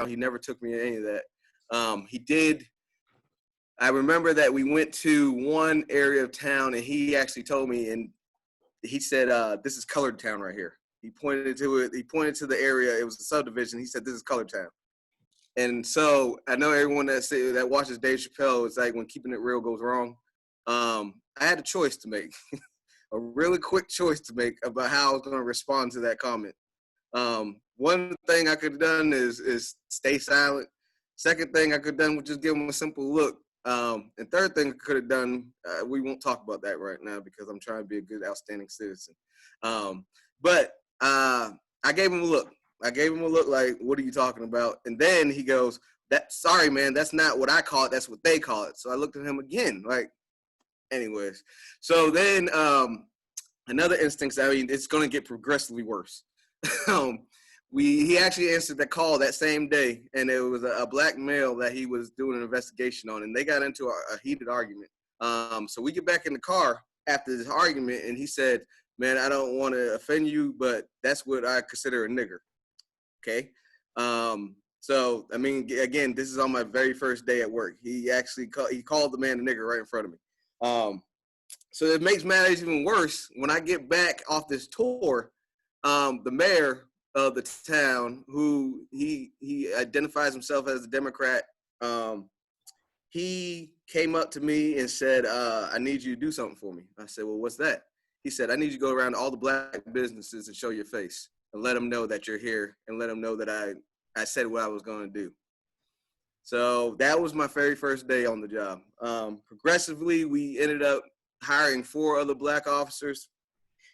He never took me to any of that. He did. I remember that we went to one area of town, and he actually told me, and he said, "This is Colored Town right here." He pointed to it. He pointed to the area. It was a subdivision. He said, "This is Colored Town." And so I know everyone that watches Dave Chappelle is like, when keeping it real goes wrong. I had a choice to make, a really quick choice to make about how I was going to respond to that comment. One thing I could have done is stay silent. Second thing I could have done was just give him a simple look. And third thing I could have done, we won't talk about that right now because I'm trying to be a good, outstanding citizen. But I gave him a look. I gave him a look like, what are you talking about? And then he goes, sorry, man, that's not what I call it. That's what they call it. So I looked at him again, like, anyways. So then another instance, I mean, it's going to get progressively worse. He actually answered the call that same day, and it was a black male that he was doing an investigation on, and they got into a heated argument. So we get back in the car after this argument, and he said, "Man, I don't want to offend you, but that's what I consider a nigger." Okay. So, I mean, again, this is on my very first day at work. He actually called the man a nigger right in front of me. So it makes matters even worse. When I get back off this tour, the mayor of the town, who he identifies himself as a Democrat, he came up to me and said, "I need you to do something for me." I said, "Well, what's that?" He said, "I need you to go around to all the black businesses and show your face and let them know that you're here and let them know that I said what I was going to do." So that was my very first day on the job. Progressively, we ended up hiring 4 other black officers,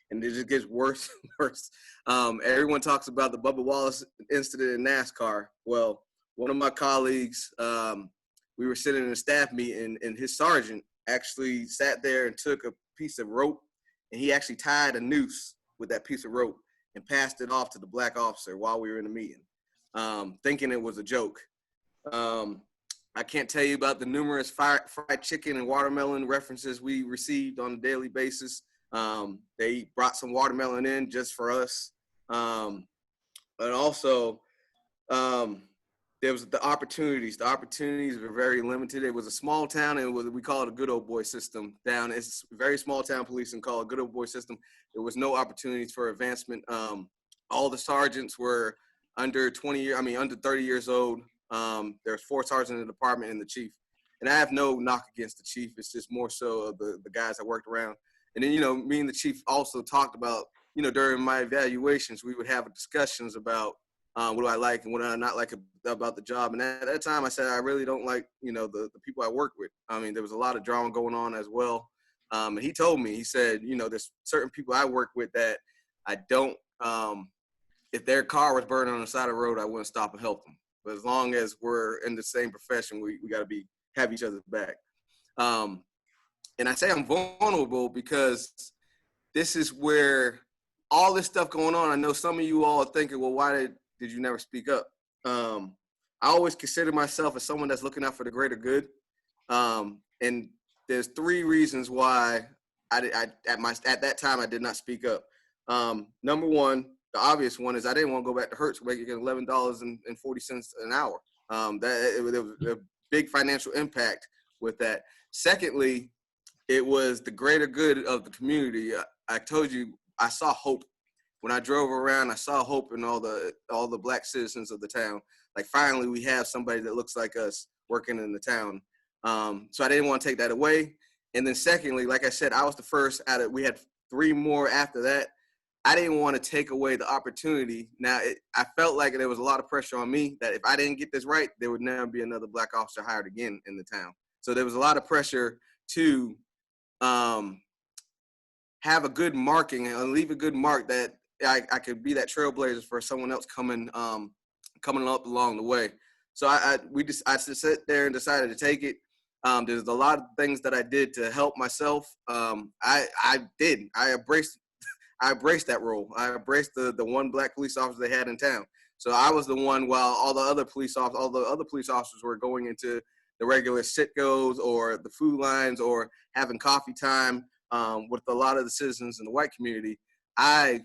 and it just gets worse and worse. Everyone talks about the Bubba Wallace incident in NASCAR. Well, one of my colleagues, we were sitting in a staff meeting, and his sergeant actually sat there and took a piece of rope, and he actually tied a noose with that piece of rope and passed it off to the black officer while we were in the meeting, thinking it was a joke. I can't tell you about the numerous fried chicken and watermelon references we received on a daily basis. They brought some watermelon in just for us. And also, there was the opportunities. The opportunities were very limited. It was a small town, and we call it a good old boy system down. It's a very small town policing called a good old boy system. There was no opportunities for advancement. All the sergeants were under 30 years old. There's 4 sergeants in the department and the chief. And I have no knock against the chief. It's just more so of the guys I worked around. And then, me and the chief also talked about, during my evaluations, we would have discussions about what do I like and what do I not like about the job. And at that time, I said, I really don't like, the people I work with. I mean, there was a lot of drama going on as well. And he told me, he said, there's certain people I work with that I don't, if their car was burning on the side of the road, I wouldn't stop and help them. But as long as we're in the same profession, we got to have each other's back. And I say I'm vulnerable because this is where all this stuff going on. I know some of you all are thinking, well, why did you never speak up? I always consider myself as someone that's looking out for the greater good. And there's 3 reasons why at that time I did not speak up. Number one, the obvious one is I didn't want to go back to Hertz where you get $11.40 an hour. There was a big financial impact with that. Secondly, it was the greater good of the community. I told you I saw hope when I drove around. I saw hope in all the black citizens of the town. Like, finally, we have somebody that looks like us working in the town. So I didn't want to take that away. And then secondly, like I said, I was the first out of. We had 3 more after that. I didn't want to take away the opportunity. Now, I felt like there was a lot of pressure on me that if I didn't get this right, there would never be another black officer hired again in the town. So there was a lot of pressure to have a good marking and leave a good mark that I could be that trailblazer for someone else coming up along the way. So I just sat there and decided to take it. There's a lot of things that I did to help myself. I embraced that role. I embraced the one black police officer they had in town. So I was the one while all the other police officers were going into the regular sit-goes or the food lines or having coffee time with a lot of the citizens in the white community. I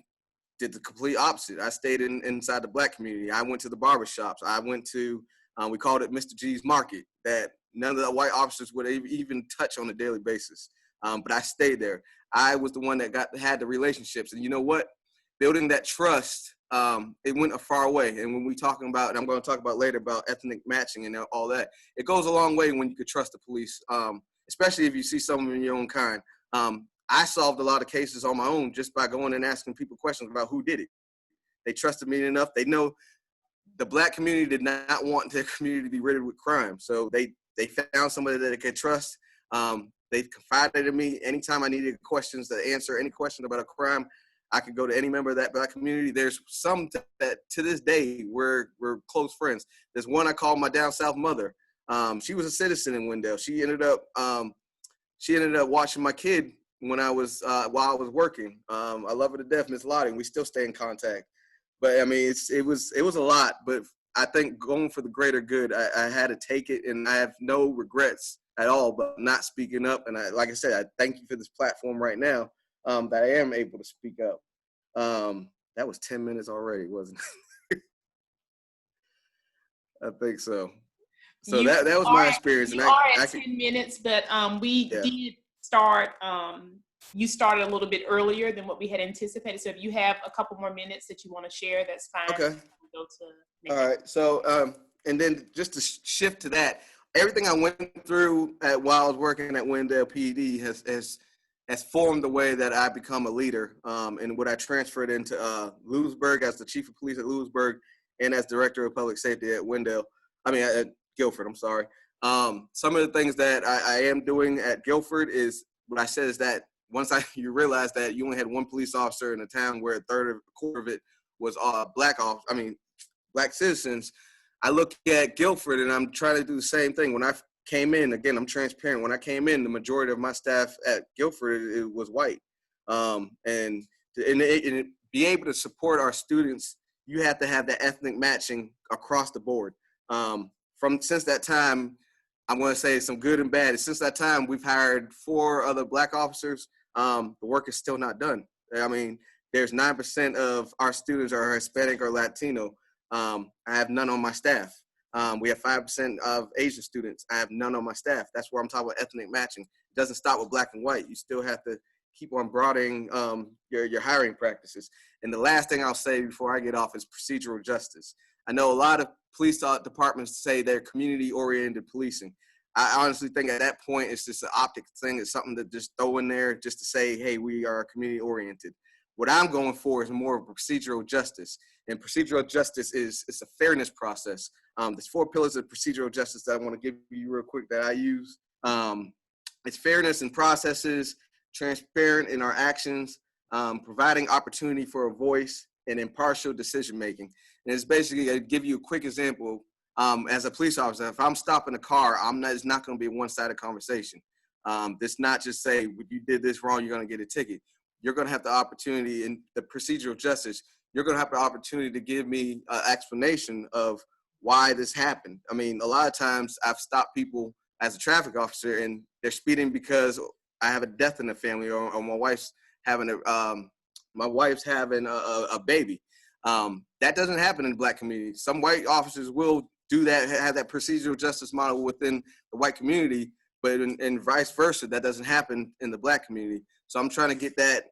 did the complete opposite. I stayed inside the black community. I went to the barbershops. I went to, we called it Mr. G's Market, that none of the white officers would even touch on a daily basis. But I stayed there. I was the one that had the relationships. And you know what? Building that trust, it went a far way. And when we talking about, and I'm going to talk about later about ethnic matching and all that, it goes a long way when you could trust the police, especially if you see someone in your own kind. I solved a lot of cases on my own just by going and asking people questions about who did it. They trusted me enough. They know the black community did not want their community to be riddled with crime. So they found somebody that they could trust. They confided in me. Anytime I needed questions to answer any question about a crime, I could go to any member of that black community. There's some that to this day we're close friends. There's one I call my down south mother. She was a citizen in Wendell. She ended up watching my kid when I was while I was working. I love her to death, Miss Lottie, and we still stay in contact. But I mean, it was a lot. But I think going for the greater good, I had to take it, and I have no regrets at all. But not speaking up, and like I said, I thank you for this platform right now that I am able to speak up. That was 10 minutes already, wasn't it? I think so. So that was my experience. You are at 10 minutes, but we did start. You started a little bit earlier than what we had anticipated. So if you have a couple more minutes that you want to share, that's fine. Okay. All right. So and then just to shift to that, everything I went through while I was working at Wendell PD has formed the way that I become a leader. And what I transferred into Lewisburg as the chief of police at Lewisburg and as director of public safety at at Guilford, I'm sorry. Some of the things that I am doing at Guilford is what I said is that once you realize that you only had one police officer in a town where a quarter of it was black citizens, I look at Guilford and I'm trying to do the same thing. When I came in, again, I'm transparent. When I came in, the majority of my staff at Guilford, it was white. And be able to support our students, you have to have that ethnic matching across the board. Since that time, I'm going to say some good and bad. Since that time, we've hired 4 other black officers. The work is still not done. I mean, there's 9% of our students are Hispanic or Latino. I have none on my staff. We have 5% of Asian students. I have none on my staff. That's where I'm talking about ethnic matching. It doesn't stop with black and white. You still have to keep on broadening your hiring practices. And the last thing I'll say before I get off is procedural justice. I know a lot of police departments say they're community-oriented policing. I honestly think at that point, it's just an optic thing. It's something to just throw in there just to say, hey, we are community-oriented. What I'm going for is more of procedural justice. And procedural justice it's a fairness process. There's 4 pillars of procedural justice that I want to give you real quick that I use. It's fairness in processes, transparent in our actions, providing opportunity for a voice, and impartial decision-making. And it's basically, I'll give you a quick example. As a police officer, if I'm stopping a car, it's not going to be a one-sided conversation. It's not just say, you did this wrong, you're going to get a ticket. You're going to have the opportunity in the procedural justice. You're going to have the opportunity to give me an explanation of why this happened. I mean, a lot of times I've stopped people as a traffic officer and they're speeding because I have a death in the family or my wife's having a baby. That doesn't happen in the black community. Some white officers will do that, have that procedural justice model within the white community, but in vice versa, that doesn't happen in the black community. So I'm trying to get that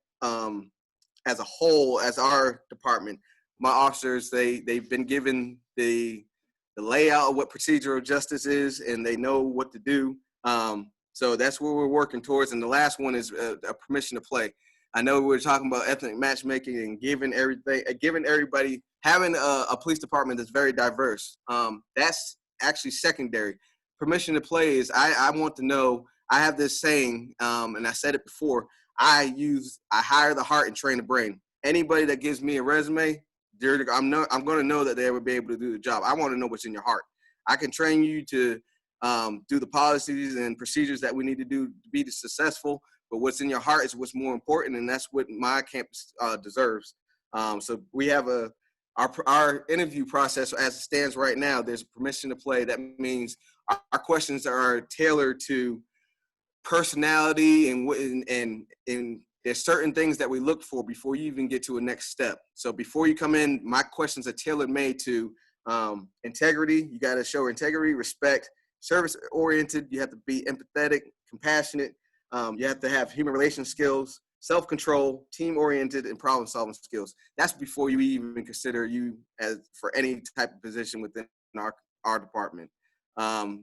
as a whole, as our department. My officers, they've been given the layout of what procedural justice is, and they know what to do. So that's where we're working towards. And the last one is a permission to play. I know we were talking about ethnic matchmaking and giving everybody, having a police department that's very diverse. That's actually secondary. Permission to play is, I want to know, I have this saying, and I said it before, I hire the heart and train the brain. Anybody that gives me a resume, I'm going to know that they would be able to do the job. I want to know what's in your heart. I can train you to do the policies and procedures that we need to do to be successful, but what's in your heart is what's more important, and that's what my campus deserves. So we have our interview process as it stands right now. There's permission to play. That means our questions are tailored to personality and there's certain things that we look for before you even get to a next step. So before you come in, my questions are tailor-made to integrity. You got to show integrity, respect, service-oriented. You have to be empathetic, compassionate. You have to have human relation skills, self-control, team-oriented, and problem-solving skills. That's before you even consider you as for any type of position within our department.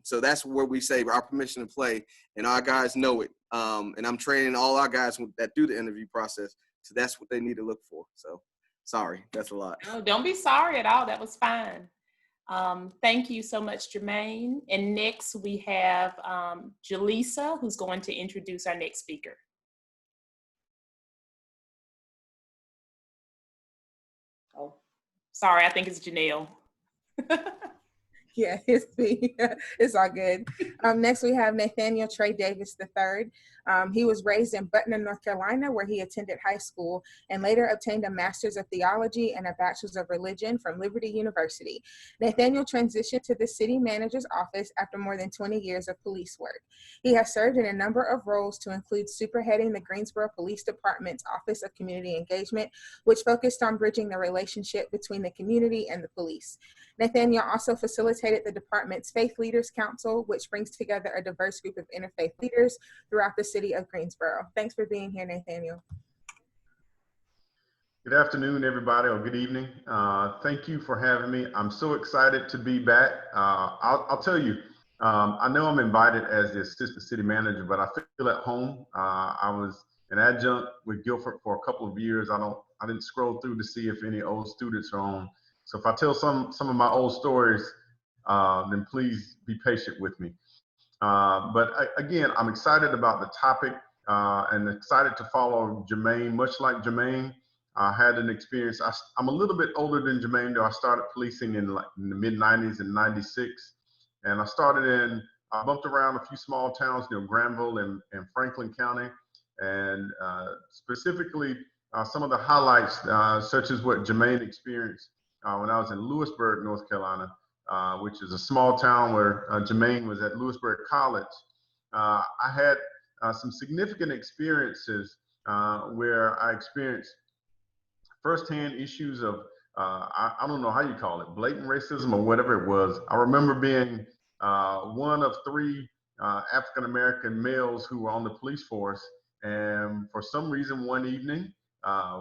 So that's where we say our permission to play, and our guys know it. And I'm training all our guys that do the interview process. So that's what they need to look for. So sorry, that's a lot. No, don't be sorry at all. That was fine. Thank you so much, Jermaine. And next we have Jaleesa, who's going to introduce our next speaker. Oh, sorry, I think it's Janelle. Yeah, it's me. It's all good. Next, we have Nathaniel Trey Davis III. He was raised in Butner, North Carolina, where he attended high school and later obtained a Master's of Theology and a Bachelor's of Religion from Liberty University. Nathaniel transitioned to the city manager's office after more than 20 years of police work. He has served in a number of roles to include superheading the Greensboro Police Department's Office of Community Engagement, which focused on bridging the relationship between the community and the police. Nathaniel also facilitated the department's Faith Leaders Council, which brings together a diverse group of interfaith leaders throughout the city of Greensboro. Thanks for being here, Nathaniel. Good afternoon, everybody, or good evening. Thank you for having me. I'm so excited to be back. I'll tell you, I know I'm invited as the assistant city manager, but I feel at home. I was an adjunct with Guilford for a couple of years. I didn't scroll through to see if any old students are on. So if I tell some of my old stories, then please be patient with me. Again, I'm excited about the topic and excited to follow Jermaine. Much like Jermaine, I had an experience. I'm a little bit older than Jermaine, though. I started policing in the mid-90s in 96. And I bumped around a few small towns near Granville and Franklin County. And specifically, some of the highlights, such as what Jermaine experienced when I was in Lewisburg, North Carolina, which is a small town where Jermaine was at Lewisburg College. I had some significant experiences where I experienced firsthand issues of, I don't know how you call it, blatant racism or whatever it was. I remember being one of 3 African-American males who were on the police force. And for some reason, one evening,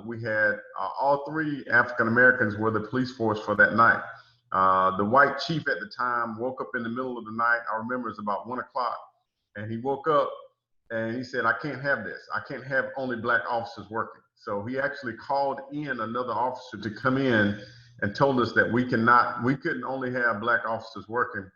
we had all 3 African-Americans were the police force for that night. The white chief at the time woke up in the middle of the night. I remember it's about 1 o'clock, and he woke up and he said, "I can't have this. I can't have only black officers working." So he actually called in another officer to come in and told us that we couldn't only have black officers working,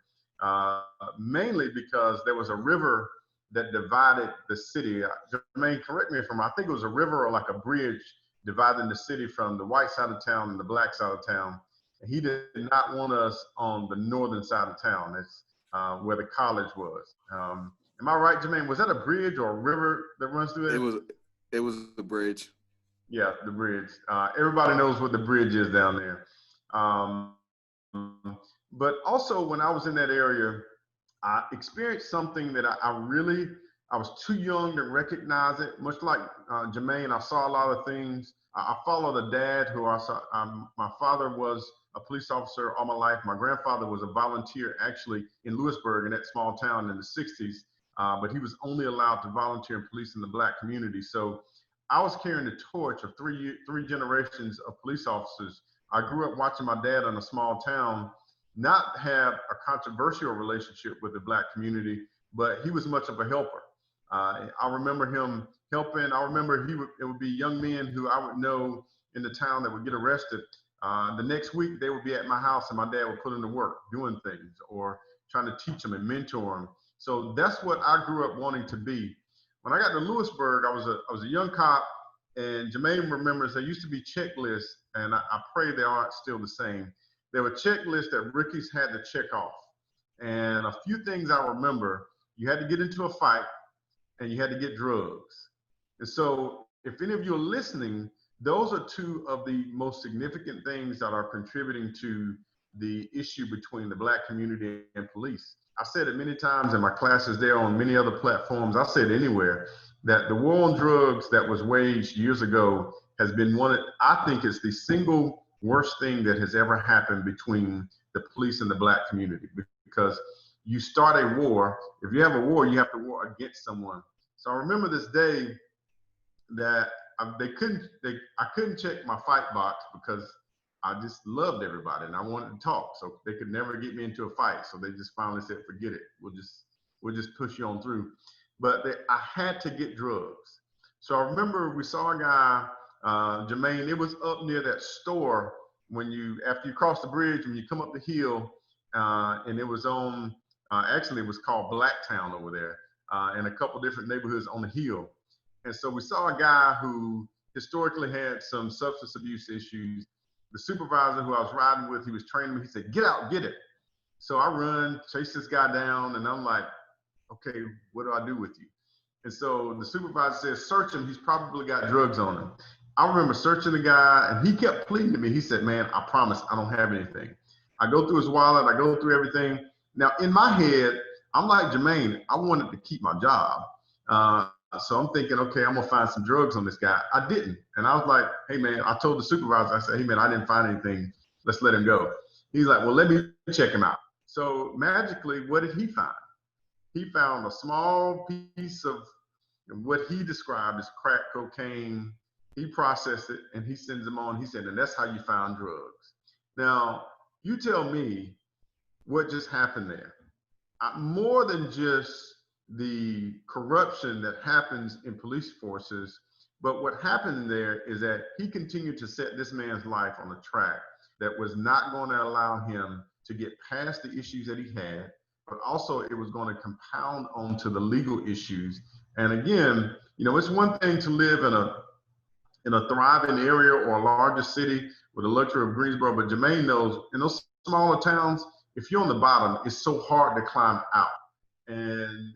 mainly because there was a river that divided the city. Jermaine, correct me if I'm wrong. I think it was a river or like a bridge dividing the city from the white side of town and the black side of town. And he did not want us on the northern side of town. It's where the college was. Am I right, Jermaine? Was that a bridge or a river that runs through there? It was the bridge. Yeah, the bridge. Everybody knows what the bridge is down there. But also when I was in that area, I experienced something that I was too young to recognize it. Much like Jermaine, I saw a lot of things. I followed a dad who my father was a police officer all my life. My grandfather was a volunteer actually in Lewisburg, in that small town in the 60s. But he was only allowed to volunteer in police in the black community. So I was carrying the torch of three generations of police officers. I grew up watching my dad in a small town not have a controversial relationship with the black community, but he was much of a helper. I remember him helping. I remember it would be young men who I would know in the town that would get arrested. The next week they would be at my house and my dad would put them to work doing things or trying to teach them and mentor them. So that's what I grew up wanting to be. When I got to Lewisburg, I was a young cop, and Jermaine remembers there used to be checklists, and I pray they aren't still the same. There were checklists that rookies had to check off. And a few things I remember, you had to get into a fight and you had to get drugs. And so if any of you are listening, those are 2 of the most significant things that are contributing to the issue between the Black community and police. I said it many times in my classes there, on many other platforms. I said anywhere, that the war on drugs that was waged years ago has been I think it's the single worst thing that has ever happened between the police and the Black community, because you start a war. If you have a war, you have to war against someone. So I remember this day that I couldn't check my fight box because I just loved everybody and I wanted to talk. So they could never get me into a fight. So they just finally said, forget it. We'll just push you on through. But I had to get drugs. So I remember we saw a guy, Jermaine, it was up near that store after you cross the bridge, when you come up the hill, and it was on, actually it was called Blacktown over there, and a couple different neighborhoods on the hill. And so we saw a guy who historically had some substance abuse issues. The supervisor who I was riding with, he was training me. He said, get out, get it. So I run, chase this guy down, and I'm like, okay, what do I do with you? And so the supervisor says, search him. He's probably got drugs on him. I remember searching the guy, and he kept pleading to me. He said, man, I promise I don't have anything. I go through his wallet. I go through everything. Now, in my head, I'm like Jermaine, I wanted to keep my job. So I'm thinking, okay, I'm going to find some drugs on this guy. I didn't. And I was like, hey, man, I told the supervisor, I said, hey, man, I didn't find anything. Let's let him go. He's like, well, let me check him out. So magically, what did he find? He found a small piece of what he described as crack cocaine. He processed it and he sends them on. He said, and that's how you found drugs. Now, you tell me what just happened there. More than just the corruption that happens in police forces, but what happened there is that he continued to set this man's life on a track that was not going to allow him to get past the issues that he had, but also it was going to compound onto the legal issues. And again, it's one thing to live in a thriving area or a larger city with the luxury of Greensboro, but Jermaine knows in those smaller towns, if you're on the bottom, it's so hard to climb out. And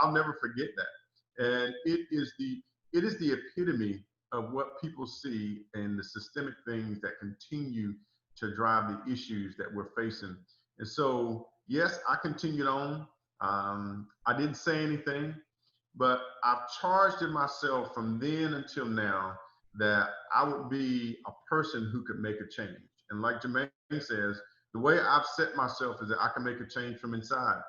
I'll never forget that. And it is the epitome of what people see and the systemic things that continue to drive the issues that we're facing. And so, yes, I continued on. I didn't say anything, but I've charged in myself from then until now that I would be a person who could make a change. And like Jermaine says, the way I've set myself is that I can make a change from inside.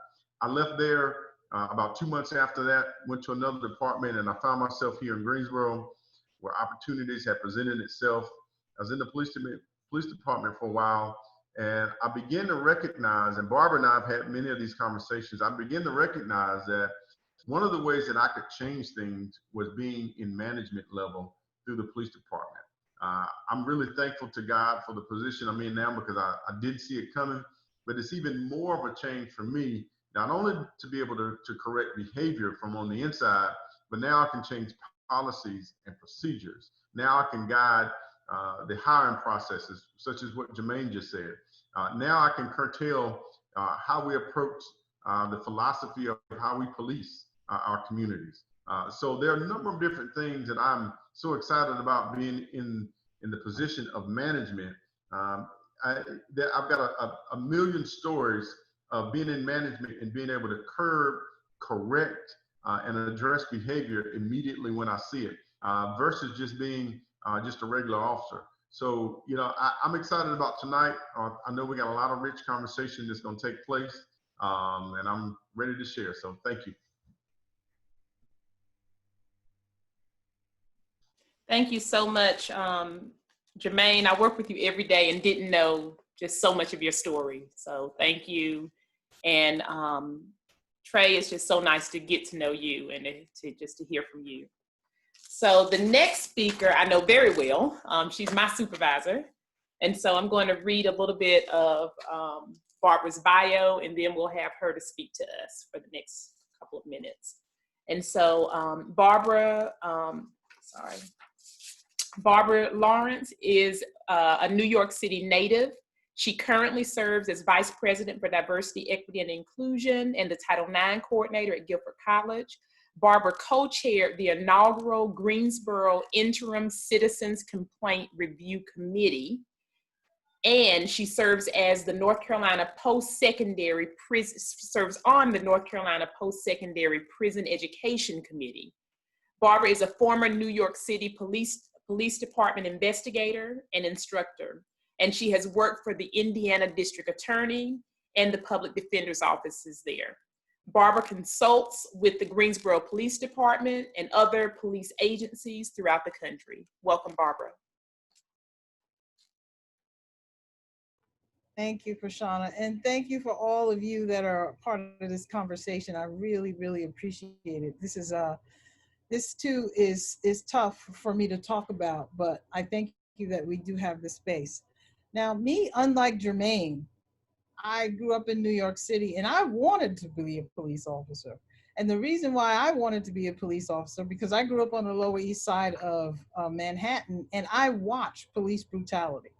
I left there about 2 months after that, went to another department, and I found myself here in Greensboro where opportunities had presented itself. I was in the police department for a while, and I began to recognize, and Barbara and I have had many of these conversations, I began to recognize that one of the ways that I could change things was being in management level through the police department. I'm really thankful to God for the position I'm in now, because I did see it coming, but it's even more of a change for me, not only to be able to correct behavior from on the inside, but now I can change policies and procedures. Now I can guide the hiring processes, such as what Jermaine just said. Now I can curtail how we approach the philosophy of how we police our communities. So there are a number of different things that I'm so excited about being in the position of management. I've got a million stories of being in management and being able to curb, correct, and address behavior immediately when I see it, versus just being just a regular officer. So, I'm excited about tonight. I know we got a lot of rich conversation that's going to take place, and I'm ready to share. So thank you. Thank you so much, Jermaine. I work with you every day and didn't know just so much of your story. So thank you. And Trey, it's just so nice to get to know you and to hear from you. So the next speaker I know very well. She's my supervisor. And so I'm going to read a little bit of Barbara's bio, and then we'll have her to speak to us for the next couple of minutes. And so Barbara Lawrence is a New York City native. She currently serves as Vice President for Diversity, Equity, and Inclusion and the Title IX Coordinator at Guilford College. Barbara co-chaired the inaugural Greensboro Interim Citizens Complaint Review Committee. And she serves as the North Carolina Post-Secondary Prison, serves on the North Carolina Post-Secondary Prison Education Committee. Barbara is a former New York City Police Department investigator and instructor, and she has worked for the Indiana District Attorney and the Public Defender's offices there. Barbara consults with the Greensboro Police Department and other police agencies throughout the country. Welcome, Barbara. Thank you, Prashana, and thank you for all of you that are part of this conversation. I really, really appreciate it. This too is tough for me to talk about, but I thank you that we do have this space. Now, me, unlike Jermaine, I grew up in New York City and I wanted to be a police officer. And the reason why I wanted to be a police officer, because I grew up on the Lower East Side of Manhattan, and I watched police brutality.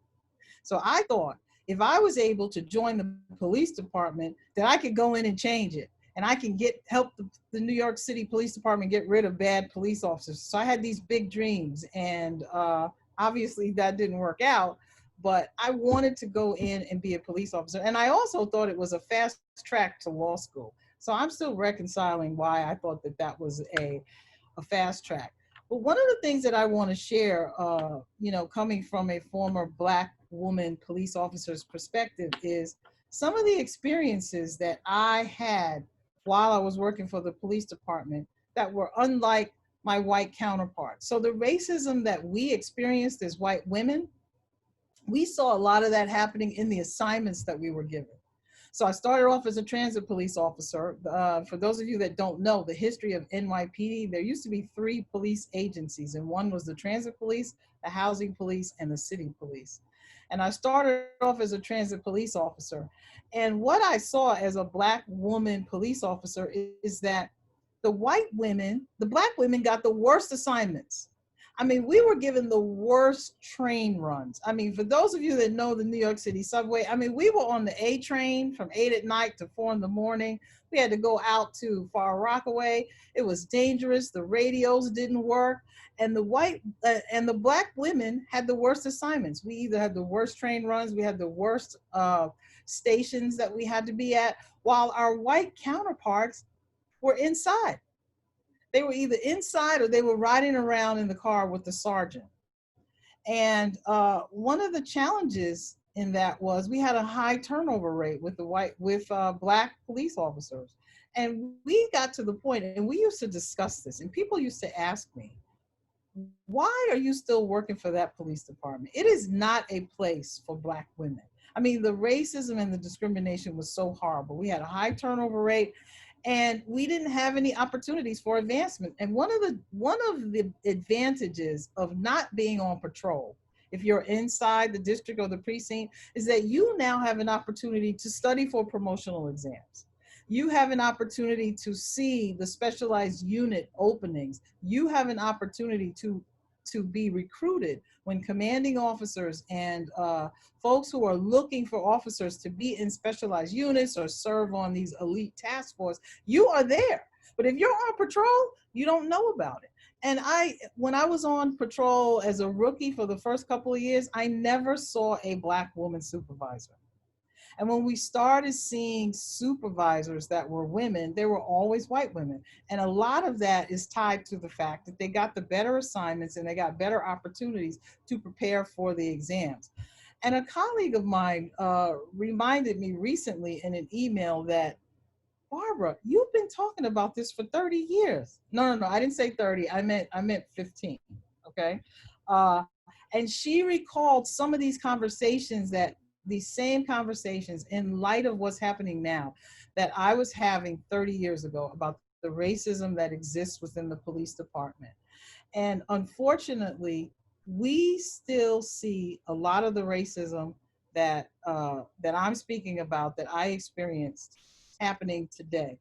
So I thought if I was able to join the police department, that I could go in and change it. And I can help the New York City Police Department get rid of bad police officers. So I had these big dreams, and obviously that didn't work out, but I wanted to go in and be a police officer. And I also thought it was a fast track to law school. So I'm still reconciling why I thought that that was a fast track. But one of the things that I want to share, coming from a former Black woman police officer's perspective, is some of the experiences that I had while I was working for the police department that were unlike my white counterparts. So the racism that we experienced as white women, we saw a lot of that happening in the assignments that we were given. So I started off as a transit police officer. For those of you that don't know the history of NYPD, there used to be 3 police agencies, and one was the transit police, the housing police, and the city police. And I started off as a transit police officer. And what I saw as a Black woman police officer is that the Black women got the worst assignments. I mean, we were given the worst train runs. I mean, for those of you that know the New York City subway, I mean, we were on the A train from 8 at night to 4 in the morning. We had to go out to Far Rockaway. It was dangerous. The radios didn't work. And the Black women had the worst assignments. We either had the worst train runs, we had the worst stations that we had to be at, while our white counterparts were inside. They were either inside or they were riding around in the car with the sergeant. And one of the challenges in that was we had a high turnover rate with Black police officers. And we got to the point, and we used to discuss this, and people used to ask me, why are you still working for that police department? It is not a place for Black women. I mean, the racism and the discrimination was so horrible. We had a high turnover rate, and we didn't have any opportunities for advancement. And one of the advantages of not being on patrol, if you're inside the district or the precinct, is that you now have an opportunity to study for promotional exams. You have an opportunity to see the specialized unit openings. You have an opportunity to be recruited when commanding officers and folks who are looking for officers to be in specialized units or serve on these elite task force, you are there. But if you're on patrol, you don't know about it. And when I was on patrol as a rookie for the first couple of years, I never saw a Black woman supervisor. And when we started seeing supervisors that were women, they were always white women. And a lot of that is tied to the fact that they got the better assignments and they got better opportunities to prepare for the exams. And a colleague of mine reminded me recently in an email that, Barbara, you've been talking about this for 30 years. No, I didn't say 30, I meant 15, okay? And she recalled some of these same conversations in light of what's happening now that I was having 30 years ago about the racism that exists within the police department. And unfortunately, we still see a lot of the racism that I'm speaking about, that I experienced, happening today.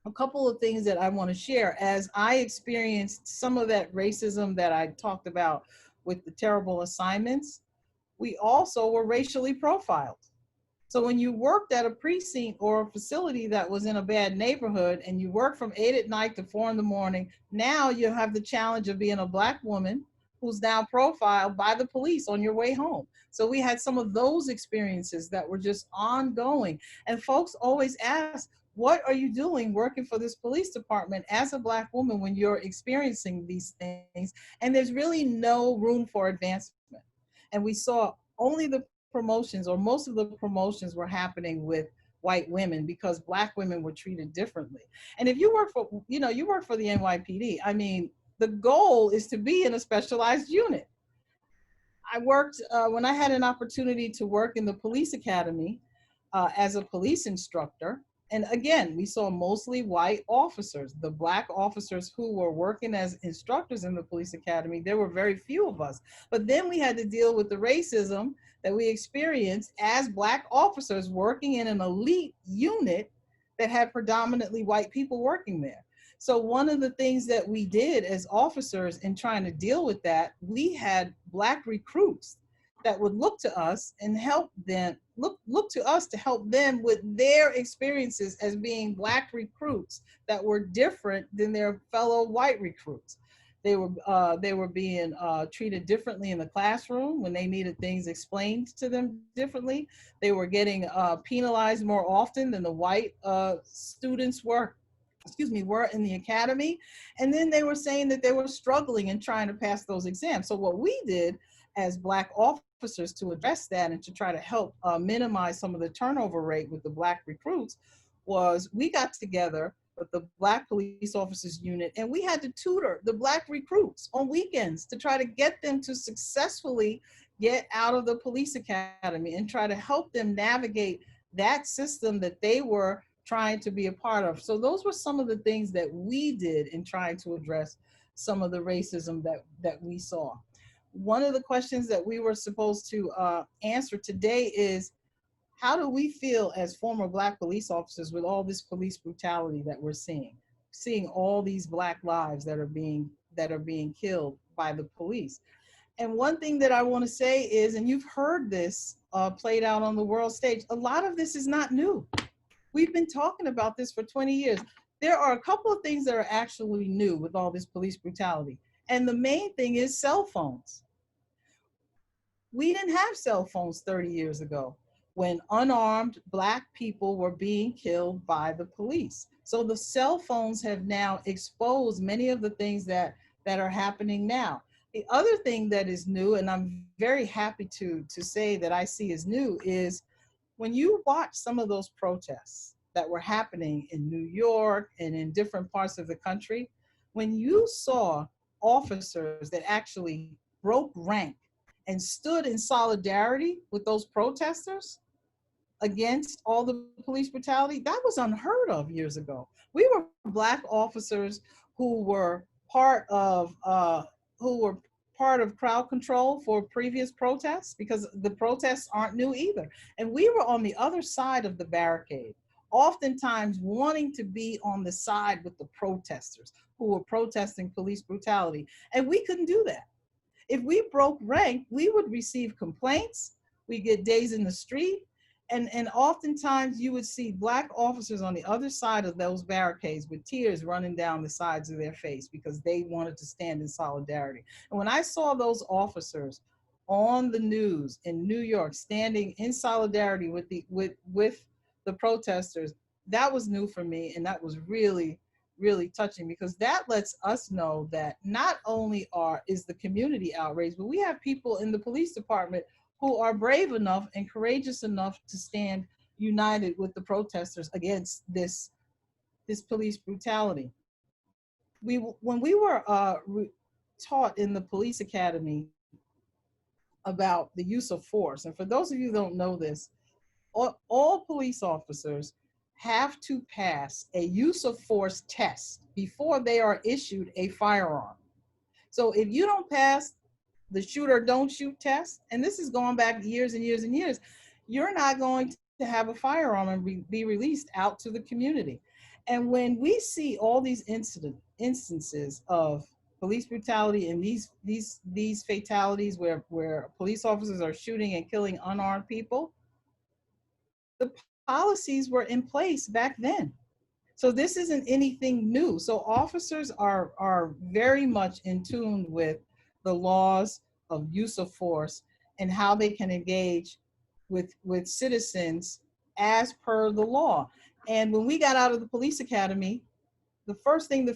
A couple of things that I want to share. As I experienced some of that racism that I talked about with the terrible assignments, we also were racially profiled. So when you worked at a precinct or a facility that was in a bad neighborhood and you worked from 8 at night to 4 in the morning, now you have the challenge of being a Black woman who's now profiled by the police on your way home. So we had some of those experiences that were just ongoing. And folks always ask, what are you doing working for this police department as a Black woman when you're experiencing these things? And there's really no room for advancement. And we saw only the promotions, or most of the promotions, were happening with white women because Black women were treated differently. And if you work for, you work for the NYPD, I mean, the goal is to be in a specialized unit. I worked, when I had an opportunity to work in the police academy as a police instructor. And again, we saw mostly white officers. The Black officers who were working as instructors in the police academy, there were very few of us. But then we had to deal with the racism that we experienced as Black officers working in an elite unit that had predominantly white people working there. So one of the things that we did as officers in trying to deal with that, we had Black recruits that would look to us and help them, look to us to help them with their experiences as being Black recruits that were different than their fellow white recruits. They were being treated differently in the classroom when they needed things explained to them differently. They were getting penalized more often than the white students were in the academy. And then they were saying that they were struggling and trying to pass those exams. So what we did as Black officers to address that and to try to help minimize some of the turnover rate with the Black recruits was we got together with the Black police officers unit, and we had to tutor the Black recruits on weekends to try to get them to successfully get out of the police academy and try to help them navigate that system that they were trying to be a part of. So those were some of the things that we did in trying to address some of the racism that we saw. One of the questions that we were supposed to answer today is, how do we feel as former Black police officers with all this police brutality that we're seeing all these Black lives that are being killed by the police? And one thing that I want to say is, and you've heard this played out on the world stage, a lot of this is not new. We've been talking about this for 20 years. There are a couple of things that are actually new with all this police brutality. And the main thing is cell phones. We didn't have cell phones 30 years ago when unarmed Black people were being killed by the police. So the cell phones have now exposed many of the things that are happening now. The other thing that is new, and I'm very happy to say that I see is new, is when you watch some of those protests that were happening in New York and in different parts of the country, when you saw officers that actually broke rank and stood in solidarity with those protesters against all the police brutality, that was unheard of years ago. We were Black officers who were part of crowd control for previous protests, because the protests aren't new either. And we were on the other side of the barricade, oftentimes wanting to be on the side with the protesters who were protesting police brutality. And we couldn't do that. If we broke rank, we would receive complaints, we get days in the street, and oftentimes you would see Black officers on the other side of those barricades with tears running down the sides of their face because they wanted to stand in solidarity. And when I saw those officers on the news in New York standing in solidarity with the protesters, that was new for me, and that was really, really touching, because that lets us know that not only is the community outraged, but we have people in the police department who are brave enough and courageous enough to stand united with the protesters against this police brutality. When we were taught in the police academy about the use of force, and for those of you who don't know this, all police officers have to pass a use of force test before they are issued a firearm. So if you don't pass the shoot or don't shoot test, and this is going back years and years and years, you're not going to have a firearm and be released out to the community. And when we see all these instances of police brutality and these fatalities where police officers are shooting and killing unarmed people, the policies were in place back then. So this isn't anything new. So officers are very much in tune with the laws of use of force and how they can engage with citizens as per the law. And when we got out of the police academy, the first thing the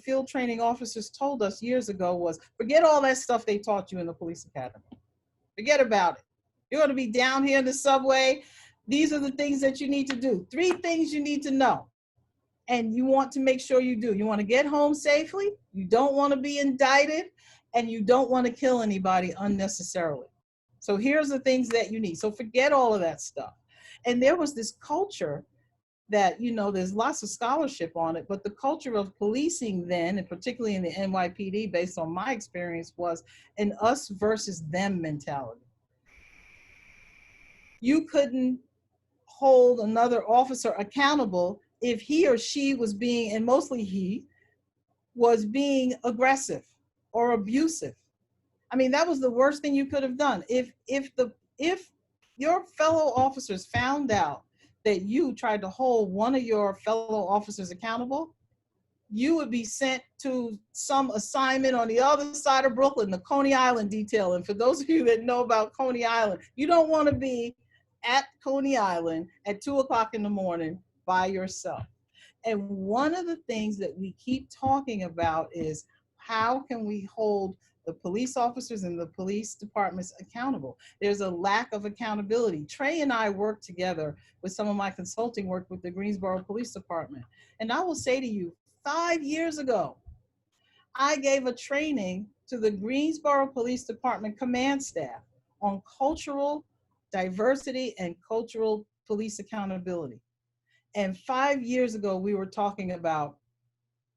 field training officers told us years ago was, forget all that stuff they taught you in the police academy. Forget about it. You're going to be down here in the subway. These are the things that you need to do. 3 things you need to know. And you want to make sure you do. You want to get home safely. You don't want to be indicted. And you don't want to kill anybody unnecessarily. So here's the things that you need. So forget all of that stuff. And there was this culture that, you know, there's lots of scholarship on it, but the culture of policing then, and particularly in the NYPD, based on my experience, was an us versus them mentality. You couldn't hold another officer accountable if he or she was being, and mostly he, was being aggressive or abusive. I mean, that was the worst thing you could have done. If your fellow officers found out that you tried to hold one of your fellow officers accountable, you would be sent to some assignment on the other side of Brooklyn, the Coney Island detail. And for those of you that know about Coney Island, you don't want to be at Coney Island at 2 o'clock in the morning by yourself. And one of the things that we keep talking about is, how can we hold the police officers and the police departments accountable? There's a lack of accountability. Trey and I work together with some of my consulting work with the Greensboro Police Department. And I will say to you, 5 years ago, I gave a training to the Greensboro Police Department command staff on cultural diversity and cultural police accountability. And 5 years ago, we were talking about,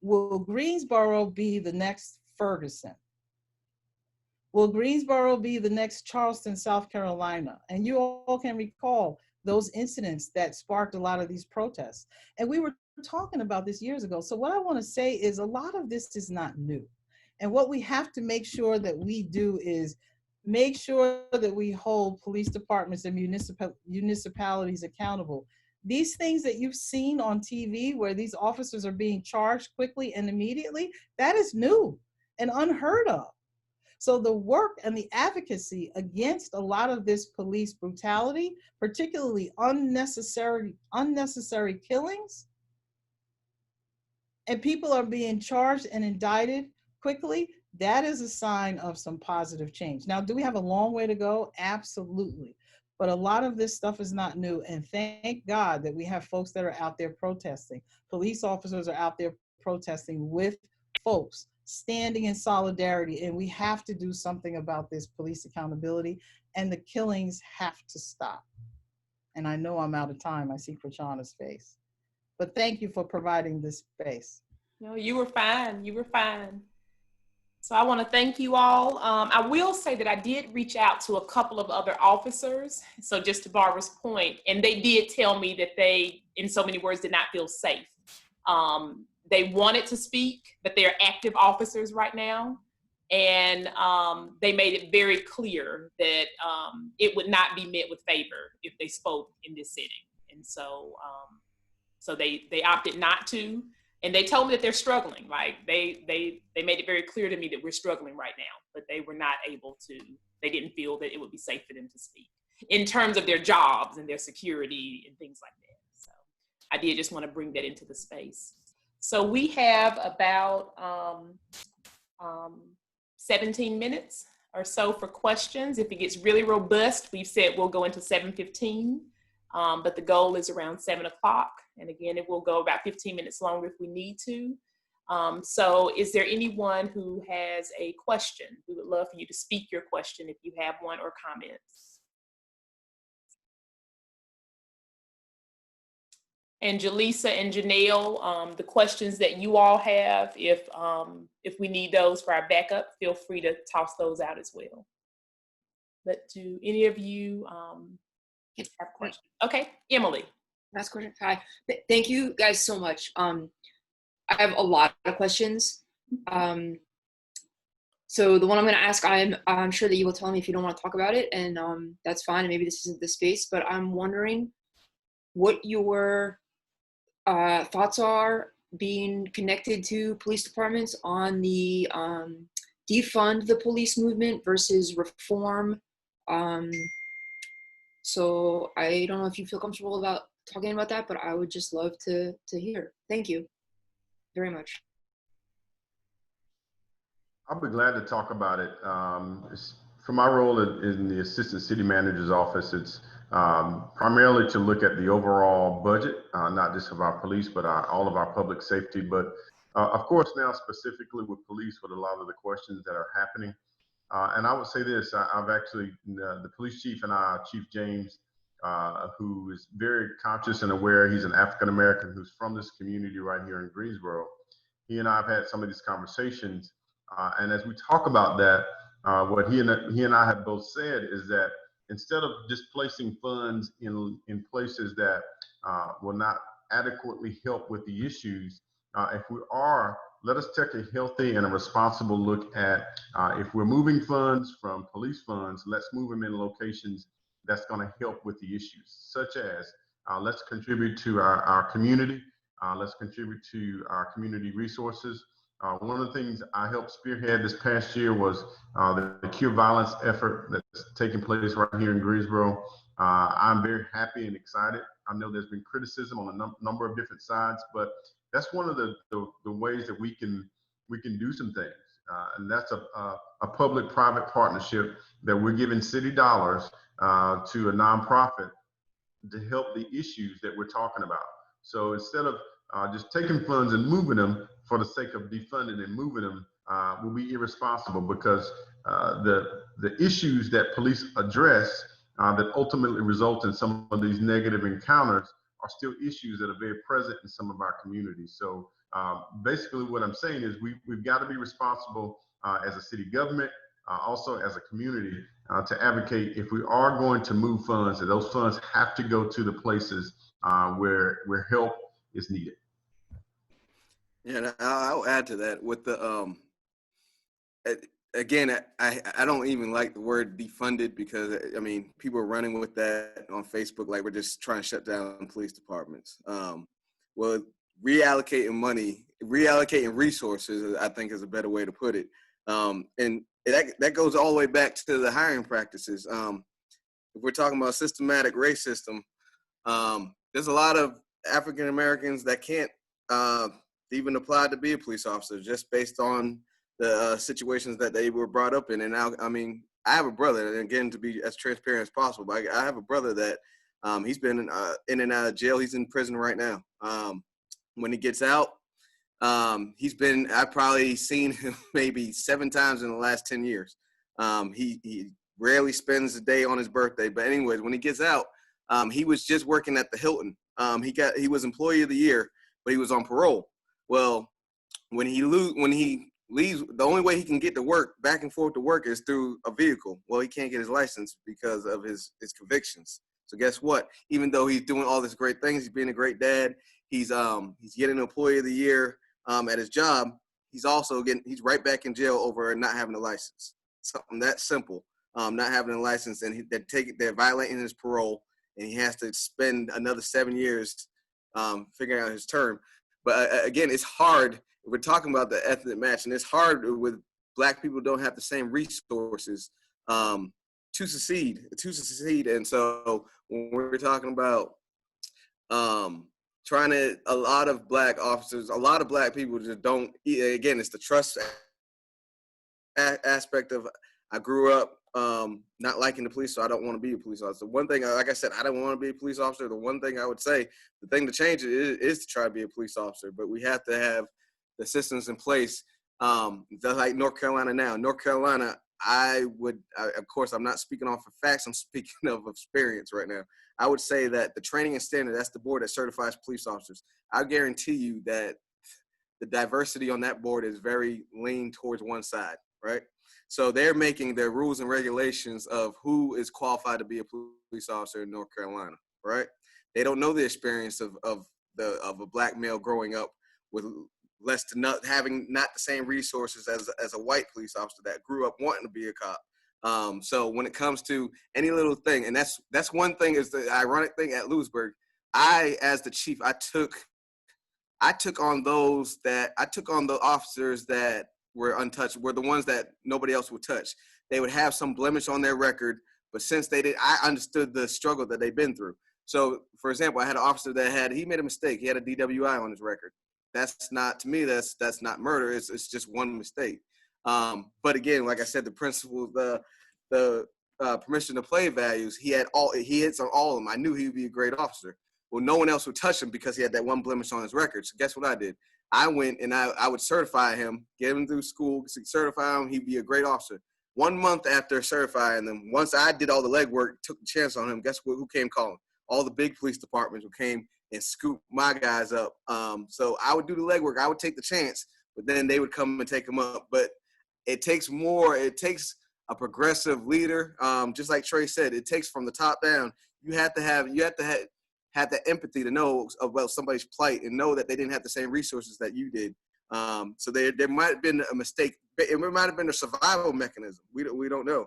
will Greensboro be the next Ferguson? Will Greensboro be the next Charleston, South Carolina? And you all can recall those incidents that sparked a lot of these protests. And we were talking about this years ago. So what I want to say is, a lot of this is not new. And what we have to make sure that we do is make sure that we hold police departments and municipalities accountable. These things that you've seen on TV where these officers are being charged quickly and immediately, that is new and unheard of. So the work and the advocacy against a lot of this police brutality, particularly unnecessary killings, and people are being charged and indicted quickly, that is a sign of some positive change. Now, do we have a long way to go? Absolutely. But a lot of this stuff is not new. And thank God that we have folks that are out there protesting. Police officers are out there protesting with folks, standing in solidarity. And we have to do something about this police accountability, and the killings have to stop. And I know I'm out of time. I see Krishana's face. But thank you for providing this space. No, you were fine. You were fine. So I want to thank you all. I will say that I did reach out to a couple of other officers. So just to Barbara's point, and they did tell me that they, in so many words, did not feel safe. They wanted to speak, but they're active officers right now. And they made it very clear that it would not be met with favor if they spoke in this setting. And so, so they opted not to. And they told me that they're struggling. Like they made it very clear to me that we're struggling right now, but they were not able to, they didn't feel that it would be safe for them to speak in terms of their jobs and their security and things like that. So I did just want to bring that into the space. So we have about 17 minutes or so for questions. If it gets really robust, we've said we'll go into 7:15, but the goal is around 7 o'clock. And again, it will go about 15 minutes longer if we need to. So is there anyone who has a question? We would love for you to speak your question if you have one, or comments. And Jaleesa and Janelle, the questions that you all have, if we need those for our backup, feel free to toss those out as well. But do any of you have questions? Okay, Emily. Last question. Hi. Thank you guys so much. I have a lot of questions. So the one I'm going to ask, I'm sure that you will tell me if you don't want to talk about it, and that's fine. Maybe this isn't the space, but I'm wondering what your thoughts are being connected to police departments on the defund the police movement versus reform. So I don't know if you feel comfortable about talking about that, but I would just love to hear. Thank you very much. I'll be glad to talk about it. For my role in the Assistant City Manager's office, it's primarily to look at the overall budget, not just of our police, but all of our public safety. But of course, now specifically with police, with a lot of the questions that are happening. And I would say this, I've actually, the police chief and I, Chief James, who is very conscious and aware, he's an African-American who's from this community right here in Greensboro. He and I have had some of these conversations. And as we talk about that, what he and I have both said is that instead of just placing funds in places that will not adequately help with the issues, if we are, let us take a healthy and a responsible look at if we're moving funds from police funds, let's move them in locations that's going to help with the issues, such as let's contribute to our community, let's contribute to our community resources. One of the things I helped spearhead this past year was the Cure Violence effort that's taking place right here in Greensboro. I'm very happy and excited. I know there's been criticism on a number of different sides, but that's one of the ways that we can do some things. And that's a public-private partnership that we're giving city dollars to a nonprofit to help the issues that we're talking about. So instead of just taking funds and moving them for the sake of defunding and moving them will be irresponsible, because the issues that police address that ultimately result in some of these negative encounters are still issues that are very present in some of our communities. So basically what I'm saying is we've got to be responsible as a city government, also as a community, to advocate if we are going to move funds, that those funds have to go to the places where help is needed. Yeah, and I'll add to that with the again, I don't even like the word defunded, because I mean, people are running with that on Facebook like we're just trying to shut down police departments. Well, reallocating resources, I think, is a better way to put it. And that goes all the way back to the hiring practices. If we're talking about systematic racism, there's a lot of African Americans that can't even apply to be a police officer just based on the situations that they were brought up in. And now, I mean, I have a brother, and again, to be as transparent as possible, but I have a brother that he's been in and out of jail. He's in prison right now. When he gets out, I've probably seen him maybe 7 times in the last 10 years. He rarely spends a day on his birthday, but anyways, when he gets out, he was just working at the Hilton. He was Employee of the Year, but he was on parole. Well, when he leaves, the only way he can get to work, back and forth to work, is through a vehicle. Well, he can't get his license because of his convictions. So guess what? Even though he's doing all these great things, he's being a great dad, he's getting Employee of the Year at his job, he's right back in jail over not having a license. Something that simple, not having a license, and they're violating his parole, and he has to spend another 7 years figuring out his term. But again, it's hard. We're talking about the ethnic match, and it's hard with Black people don't have the same resources to succeed. And so when we're talking about a lot of Black officers, a lot of Black people just don't, again, it's the trust aspect of, I grew up not liking the police, so I don't want to be a police officer. One thing, like I said, I don't want to be a police officer. The one thing I would say, the thing to change it is to try to be a police officer, but we have to have the systems in place. Like North Carolina now. North Carolina, of course, I'm not speaking off of facts, I'm speaking of experience right now. I would say that the training and standard, that's the board that certifies police officers. I guarantee you that the diversity on that board is very lean towards one side, right? So they're making their rules and regulations of who is qualified to be a police officer in North Carolina, right? They don't know the experience of a Black male growing up with having not the same resources as a white police officer that grew up wanting to be a cop. So when it comes to any little thing, and that's one thing, is the ironic thing at Lewisburg, as the chief, I took on the officers that were untouched, were the ones that nobody else would touch. They would have some blemish on their record, but since they did, I understood the struggle that they've been through. So, for example, I had an officer that he made a mistake. He had a DWI on his record. That's not, to me, that's not murder. It's just one mistake. But again, like I said, the principle, the permission to play values, he hits on all of them. I knew he would be a great officer. Well, no one else would touch him because he had that one blemish on his record. So guess what I did? I went and I would certify him, get him through school, certify him. He'd be a great officer. 1 month after certifying them, once I did all the legwork, took the chance on him, guess what? Who came calling? All the big police departments who came and scooped my guys up. So I would do the legwork. I would take the chance, but then they would come and take them up. But it takes more. It takes a progressive leader. Just like Trey said, it takes from the top down. You have to have that empathy to know about somebody's plight and know that they didn't have the same resources that you did. So there might have been a mistake. It might have been a survival mechanism. We don't know.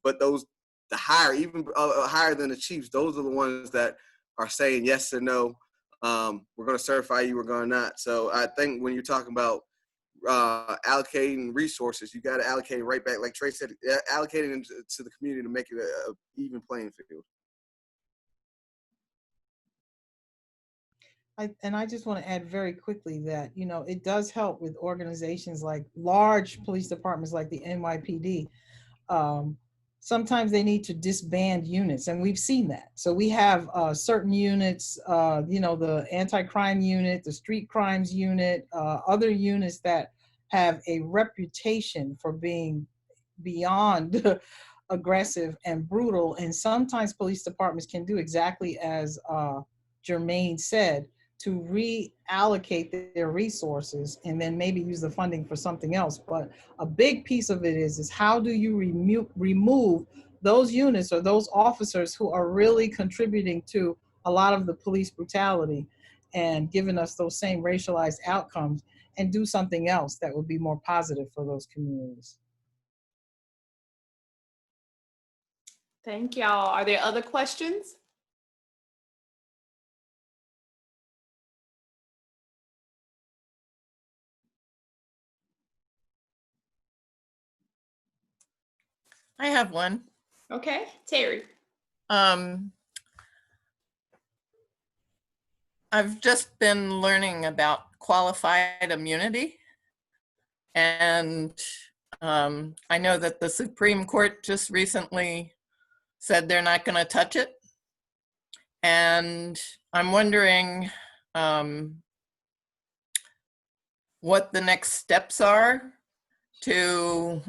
But the higher, even higher than the chiefs, those are the ones that are saying yes or no. We're going to certify you. We're going to not. So I think when you're talking about allocating resources, you got to allocate it right back, like Trey said, allocating it to the community to make it a even playing field. I just want to add very quickly that, it does help with organizations like large police departments like the NYPD. Sometimes they need to disband units, and we've seen that. So we have certain units, the anti-crime unit, the street crimes unit, other units that have a reputation for being beyond aggressive and brutal. And sometimes police departments can do exactly as Jermaine said, to reallocate their resources and then maybe use the funding for something else. But a big piece of it is how do you remove those units or those officers who are really contributing to a lot of the police brutality and giving us those same racialized outcomes, and do something else that would be more positive for those communities. Thank y'all. Are there other questions? I have one. Okay, Terry. I've just been learning about qualified immunity, and I know that the Supreme Court just recently said they're not going to touch it, and I'm wondering what the next steps are to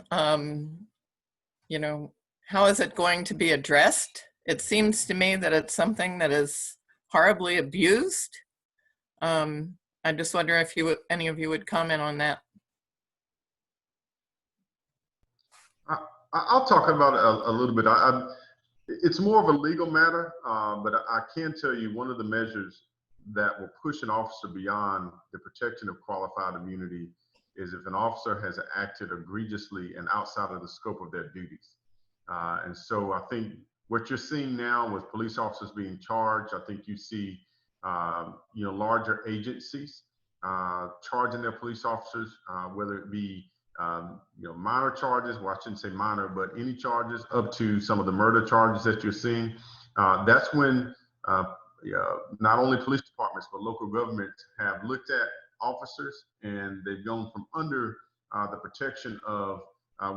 how is it going to be addressed? It seems to me that it's something that is horribly abused. I just wonder if any of you would comment on that. I'll talk about it a little bit. It's more of a legal matter, but I can tell you one of the measures that will push an officer beyond the protection of qualified immunity is if an officer has acted egregiously and outside of the scope of their duties. And so I think what you're seeing now with police officers being charged, I think you see, larger agencies charging their police officers, whether it be, minor charges, well, I shouldn't say minor, but any charges up to some of the murder charges that you're seeing. That's when not only police departments, but local governments have looked at officers and they've gone from under the protection of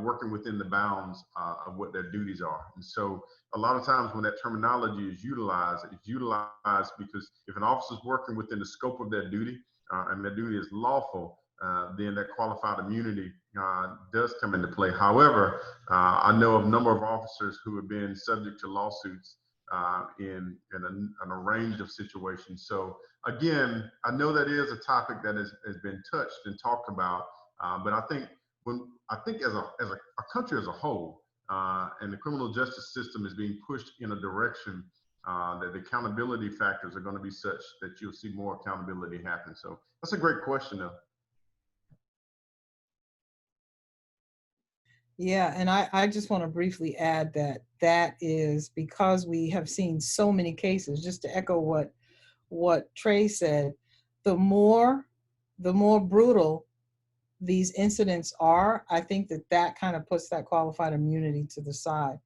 working within the bounds of what their duties are. And so a lot of times when that terminology is utilized, it's utilized because if an officer is working within the scope of their duty and their duty is lawful, then that qualified immunity does come into play. However, I know of a number of officers who have been subject to lawsuits in a range of situations. So again, I know that is a topic that has been touched and talked about, but I think as a country as a whole, and the criminal justice system is being pushed in a direction that the accountability factors are going to be such that you'll see more accountability happen. So that's a great question, though. Yeah, and I just want to briefly add that is because we have seen so many cases, just to echo what Trey said, the more brutal these incidents are, I think that kind of puts that qualified immunity to the side.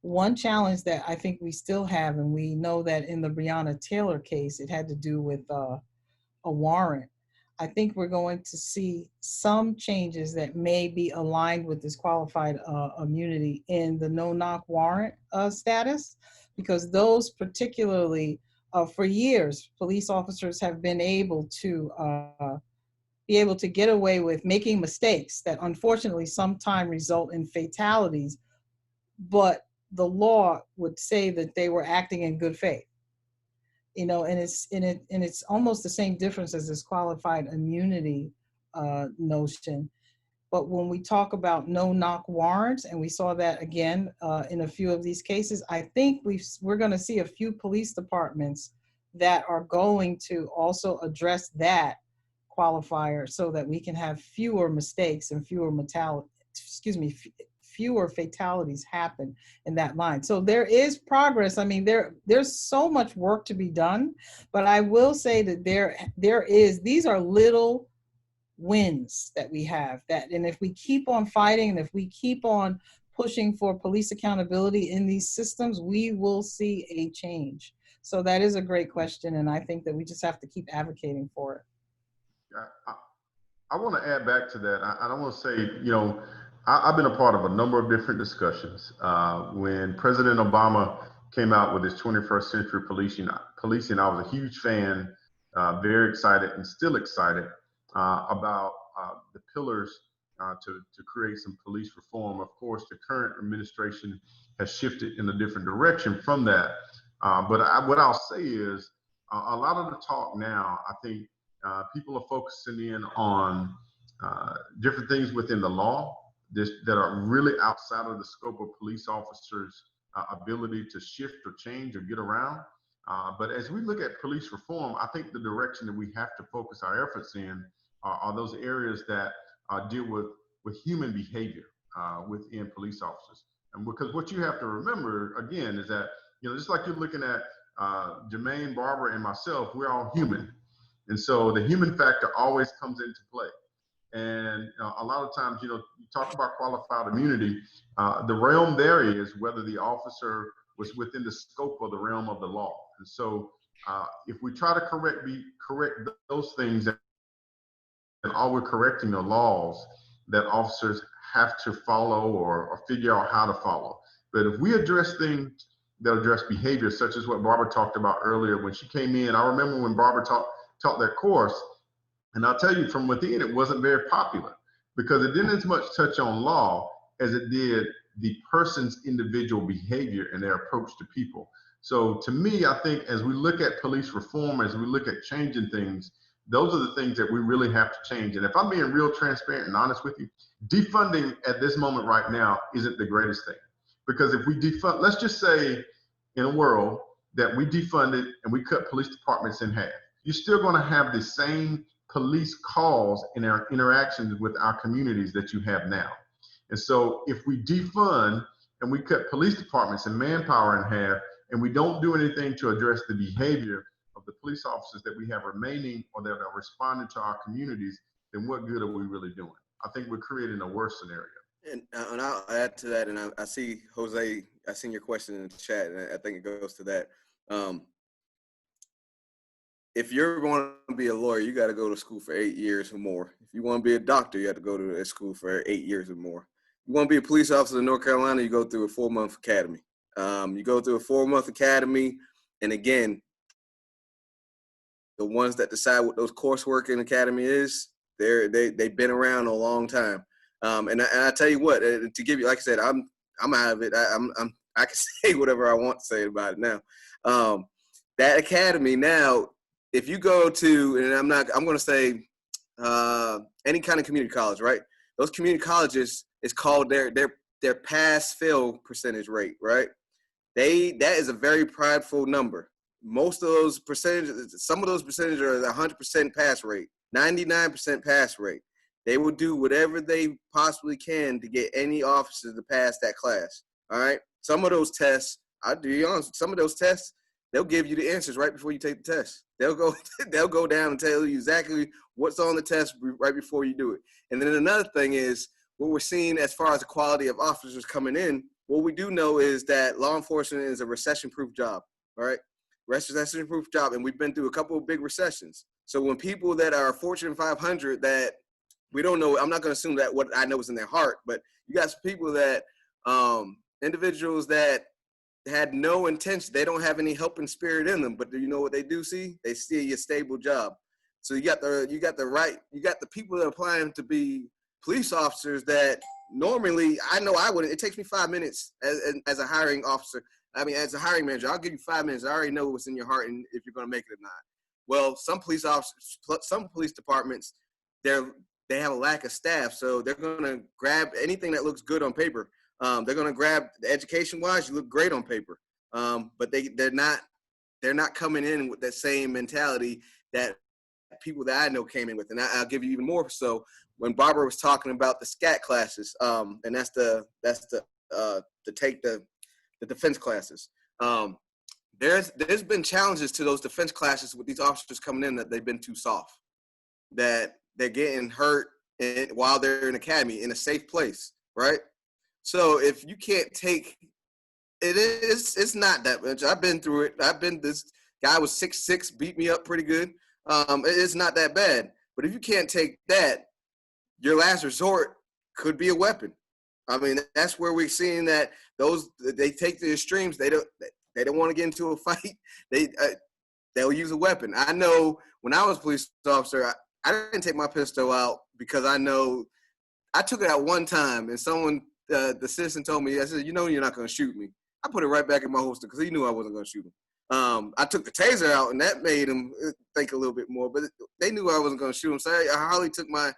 One challenge that I think we still have, and we know that in the Breonna Taylor case, it had to do with a warrant. I think we're going to see some changes that may be aligned with this qualified immunity in the no-knock warrant status, because those particularly, for years, police officers have been able to get away with making mistakes that unfortunately sometimes result in fatalities, but the law would say that they were acting in good faith. And it's almost the same difference as this qualified immunity notion. But when we talk about no-knock warrants, and we saw that again in a few of these cases, I think we're going to see a few police departments that are going to also address that qualifier, so that we can have fewer mistakes and fewer fatalities happen in that line. So there is progress. I mean, there's so much work to be done, but I will say that these are little wins that we have, and if we keep on fighting, and if we keep on pushing for police accountability in these systems, we will see a change. So that is a great question, and I think that we just have to keep advocating for it. I want to add back to that. I don't want to say, I've been a part of a number of different discussions. When President Obama came out with his 21st century policing, I was a huge fan, very excited and still excited about the pillars to create some police reform. Of course, the current administration has shifted in a different direction from that. But what I'll say is a lot of the talk now, I think people are focusing in on different things within the law that are really outside of the scope of police officers' ability to shift or change or get around. But as we look at police reform, I think the direction that we have to focus our efforts in are those areas that deal with human behavior within police officers. And because what you have to remember, again, is that, just like you're looking at Jermaine, Barbara, and myself, we're all human. And so the human factor always comes into play. And a lot of times, you talk about qualified immunity, the realm there is whether the officer was within the scope of the realm of the law. And so if we try to correct those things, and all we're correcting are laws that officers have to follow or figure out how to follow. But if we address things that address behavior, such as what Barbara talked about earlier when she came in, I remember when Barbara taught that course, and I'll tell you from within, it wasn't very popular because it didn't as much touch on law as it did the person's individual behavior and their approach to people. So to me, I think as we look at police reform, as we look at changing things, those are the things that we really have to change. And if I'm being real transparent and honest with you, defunding at this moment right now isn't the greatest thing. Because if we defund, let's just say in a world that we defunded and we cut police departments in half, you're still going to have the same police calls in our interactions with our communities that you have now. And so if we defund and we cut police departments and manpower in half, and we don't do anything to address the behavior of the police officers that we have remaining or that are responding to our communities, then what good are we really doing? I think we're creating a worse scenario. And I'll add to that, and I see, Jose, I seen your question in the chat, and I think it goes to that. If you're going to be a lawyer, you got to go to school for 8 years or more. If you want to be a doctor, you have to go to a school for 8 years or more. You want to be a police officer in North Carolina, you go through a 4-month academy. You go through a 4-month academy, and again, the ones that decide what those coursework in academy is, they've been around a long time. And I tell you what, to give you, like I said, I'm out of it. I can say whatever I want to say about it now. That academy now, if you go to, and I'm going to say any kind of community college, right? Those community colleges, it's called their pass-fail percentage rate, right? That is a very prideful number. Most of those percentages, some of those percentages are 100% pass rate, 99% pass rate. They will do whatever they possibly can to get any officer to pass that class. All right. Some of those tests, I'll be honest, some of those tests, they'll give you the answers right before you take the test. They'll go down and tell you exactly what's on the test right before you do it. And then another thing is what we're seeing as far as the quality of officers coming in. What we do know is that law enforcement is a recession-proof job, all right? Recession-proof job, and we've been through a couple of big recessions. So when people that are Fortune 500 that we don't know, I'm not going to assume that what I know is in their heart, but you got some people that, individuals that had no intention, they don't have any helping spirit in them, but do you know what they do see? They see a stable job. So you got the people that are applying to be police officers that normally, I know I wouldn't, it takes me 5 minutes as a hiring officer. I mean, as a hiring manager, I'll give you 5 minutes. I already know what's in your heart and if you're going to make it or not. Well, some police officers, some police departments, they have a lack of staff, so they're going to grab anything that looks good on paper. They're going to grab education-wise, you look great on paper, but they're not coming in with that same mentality that people that I know came in with. And I'll give you even more. So when Barbara was talking about the SCAT classes, and that's to take the defense classes. There's been challenges to those defense classes with these officers coming in that they've been too soft, that they're getting hurt while they're in academy in a safe place, right? So if you can't take it, it's not that much. I've been through it. This guy was 6'6", beat me up pretty good. It's not that bad. But if you can't take that, your last resort could be a weapon. I mean, that's where we're seeing that they take the extremes. They don't want to get into a fight. They'll use a weapon. I know when I was a police officer, I didn't take my pistol out because I know I took it out one time and someone, the citizen told me, I said, you know, you're not going to shoot me. I put it right back in my holster because he knew I wasn't going to shoot him. I took the taser out and that made him think a little bit more, but they knew I wasn't going to shoot him. So I hardly took my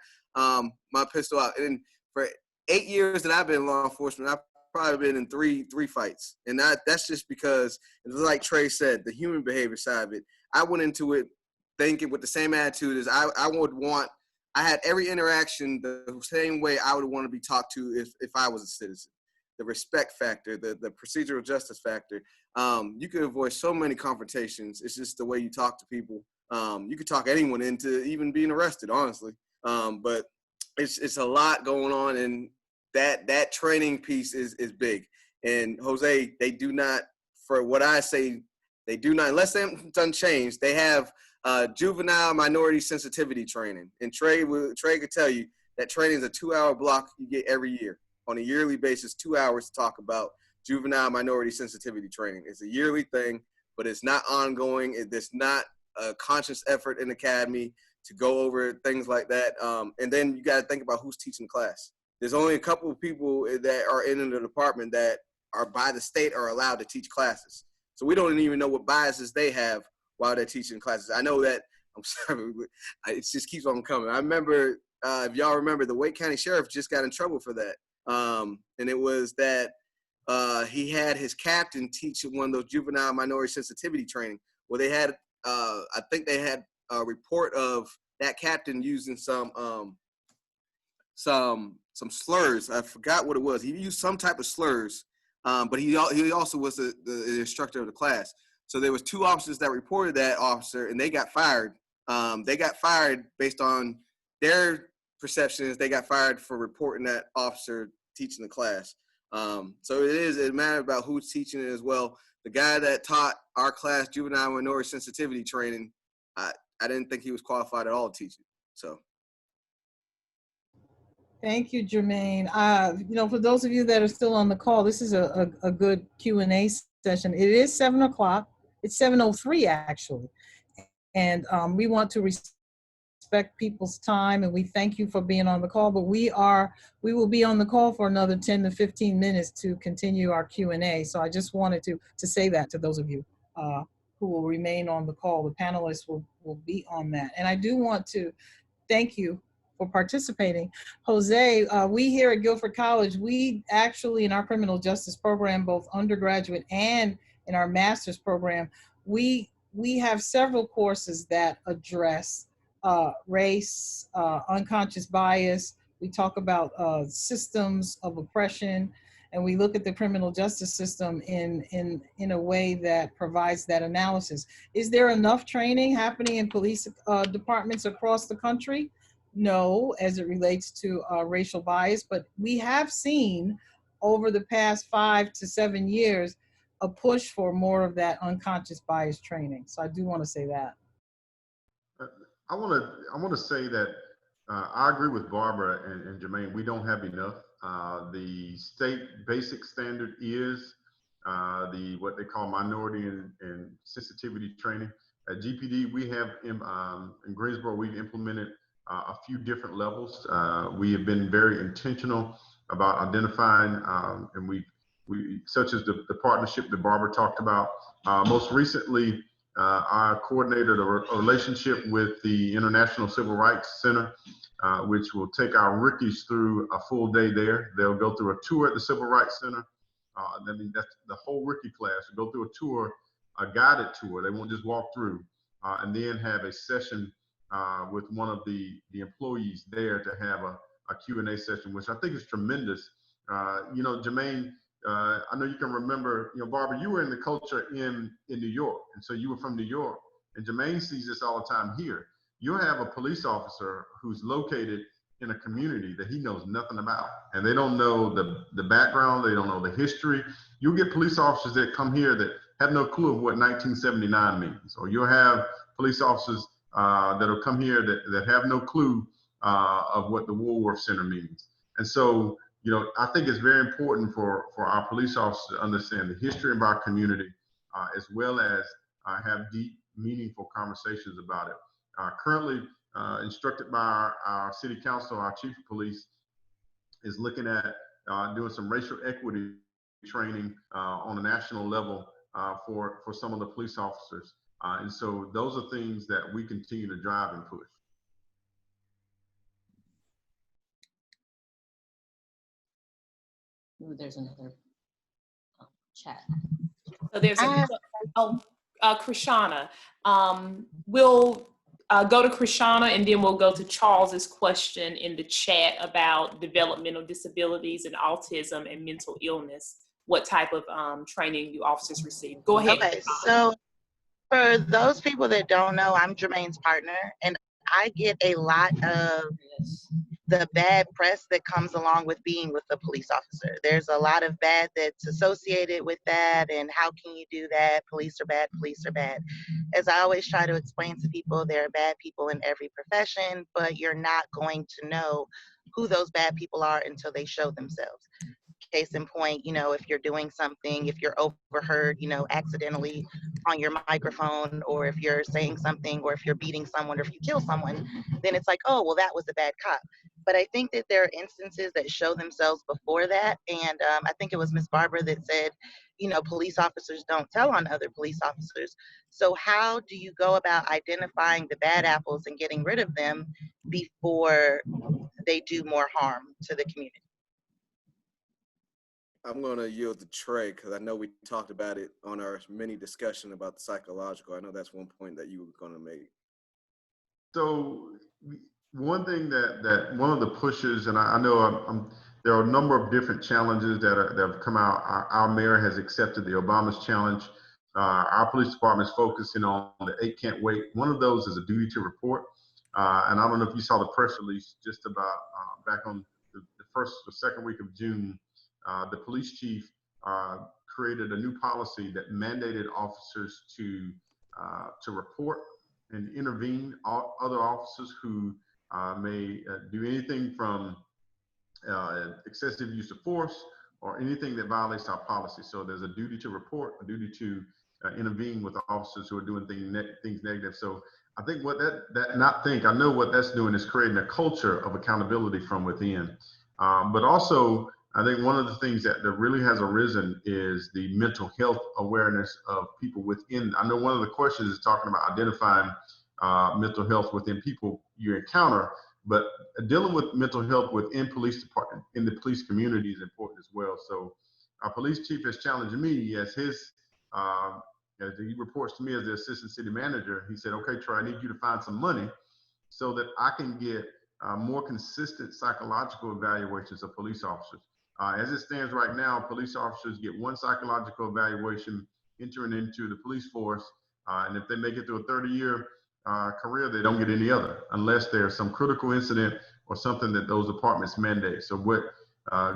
pistol out. And for 8 years that I've been in law enforcement, I've probably been in three fights. And that's just because, like Trey said, the human behavior side of it, I went into it thinking with the same attitude as I had every interaction the same way I would want to be talked to if I was a citizen. The respect factor, the procedural justice factor. You can avoid so many confrontations. It's just the way you talk to people. You could talk anyone into even being arrested, honestly. But it's a lot going on, and that training piece is big. And Jose, they do not, for what I say, they do not, unless they've done change, they have juvenile minority sensitivity training. And Trey could tell you that training is a 2-hour block you get every year on a yearly basis, 2 hours to talk about juvenile minority sensitivity training. It's a yearly thing, but it's not ongoing. It's not a conscious effort in the academy to go over things like that. And then you got to think about who's teaching class. There's only a couple of people that are in the department that are by the state are allowed to teach classes. So we don't even know what biases they have while they're teaching classes. I know that, I'm sorry, it just keeps on coming. I remember, if y'all remember, the Wake County Sheriff just got in trouble for that. And it was that he had his captain teach one of those juvenile minority sensitivity training. Well, they had, I think they had a report of that captain using some slurs. I forgot what it was. He used some type of slurs, but he also was the instructor of the class. So there was 2 officers that reported that officer, and they got fired. They got fired based on their perceptions. They got fired for reporting that officer teaching the class. So it matters about who's teaching it as well. The guy that taught our class juvenile minority sensitivity training, I didn't think he was qualified at all to teach it. So. Thank you, Jermaine. For those of you that are still on the call, this is a good Q&A session. It is 7 o'clock. It's 7:03 actually. And we want to respect people's time, and we thank you for being on the call, but we will be on the call for another 10 to 15 minutes to continue our Q&A. So I just wanted to say that to those of you who will remain on the call. The panelists will be on that. And I do want to thank you for participating. Jose, we here at Guilford College, we actually in our criminal justice program, both undergraduate and in our master's program, we have several courses that address race, unconscious bias. We talk about systems of oppression, and we look at the criminal justice system in a way that provides that analysis. Is there enough training happening in police departments across the country? No, as it relates to racial bias, but we have seen over the past 5 to 7 years a push for more of that unconscious bias training. So I do want to say that. I want to say that I agree with Barbara and Jermaine. We don't have enough. The state basic standard is what they call minority and sensitivity training. At GPD, we have in Greensboro, we've implemented a few different levels. We have been very intentional about identifying, and we such as the partnership that Barbara talked about. Most recently, I coordinated a relationship with the International Civil Rights Center, which will take our rookies through a full day there. They'll go through a tour at the Civil Rights Center. I mean, that's the whole rookie class will go through a tour, a guided tour. They won't just walk through, and then have a session with one of the employees there to have a Q&A session, which I think is tremendous. You know, Jermaine, I know you can remember, you know, Barbara, you were in the culture in New York, and so you were from New York, and Jermaine sees this all the time here. You'll have a police officer who's located in a community that he knows nothing about, and they don't know the background, they don't know the history. You'll get police officers that come here that have no clue of what 1979 means, or you'll have police officers that'll come here that have no clue of what the Woolworth Center means. And so, you know, I think it's very important for our police officers to understand the history of our community, as well as have deep, meaningful conversations about it. Currently, instructed by our city council, our chief of police is looking at doing some racial equity training on a national level for some of the police officers. And so those are things that we continue to drive and push. Ooh, there's another chat. So there's Krishana. We'll go to Krishana, and then we'll go to Charles's question in the chat about developmental disabilities and autism and mental illness. What type of training do officers receive? Go ahead. Okay, so for those people that don't know, I'm Jermaine's partner, and I get a lot of the bad press that comes along with being with a police officer. There's a lot of bad that's associated with that, and how can you do that? Police are bad, police are bad. As I always try to explain to people, there are bad people in every profession, but you're not going to know who those bad people are until they show themselves. Case in point, you know, if you're doing something, if you're overheard, you know, accidentally on your microphone, or if you're saying something, or if you're beating someone, or if you kill someone, then it's like, oh, well, that was a bad cop. But I think that there are instances that show themselves before that. And I think it was Miss Barbara that said, you know, police officers don't tell on other police officers. So how do you go about identifying the bad apples and getting rid of them before they do more harm to the community? I'm going to yield to Trey because I know we talked about it on our mini discussion about the psychological. I know that's one point that you were going to make. So one thing that one of the pushes, and I know there are a number of different challenges that have come out. Our mayor has accepted the Obama's challenge. Our police department is focusing on the 8 Can't Wait. One of those is a duty to report. And I don't know if you saw the press release just about back on the first or second week of June. The police chief created a new policy that mandated officers to report and intervene other officers who may do anything from excessive use of force or anything that violates our policy. So there's a duty to report, a duty to intervene with officers who are doing things negative. So I think I know what that's doing is creating a culture of accountability from within. But also, I think one of the things that really has arisen is the mental health awareness of people within. I know one of the questions is talking about identifying mental health within people you encounter, but dealing with mental health within police department, in the police community is important as well. So our police chief has challenged me as he reports to me as the assistant city manager. He said, okay, Troy, I need you to find some money so that I can get more consistent psychological evaluations of police officers. As it stands right now, police officers get one psychological evaluation entering into the police force, and if they make it through a 30-year career, they don't get any other, unless there's some critical incident or something that those departments mandate. So what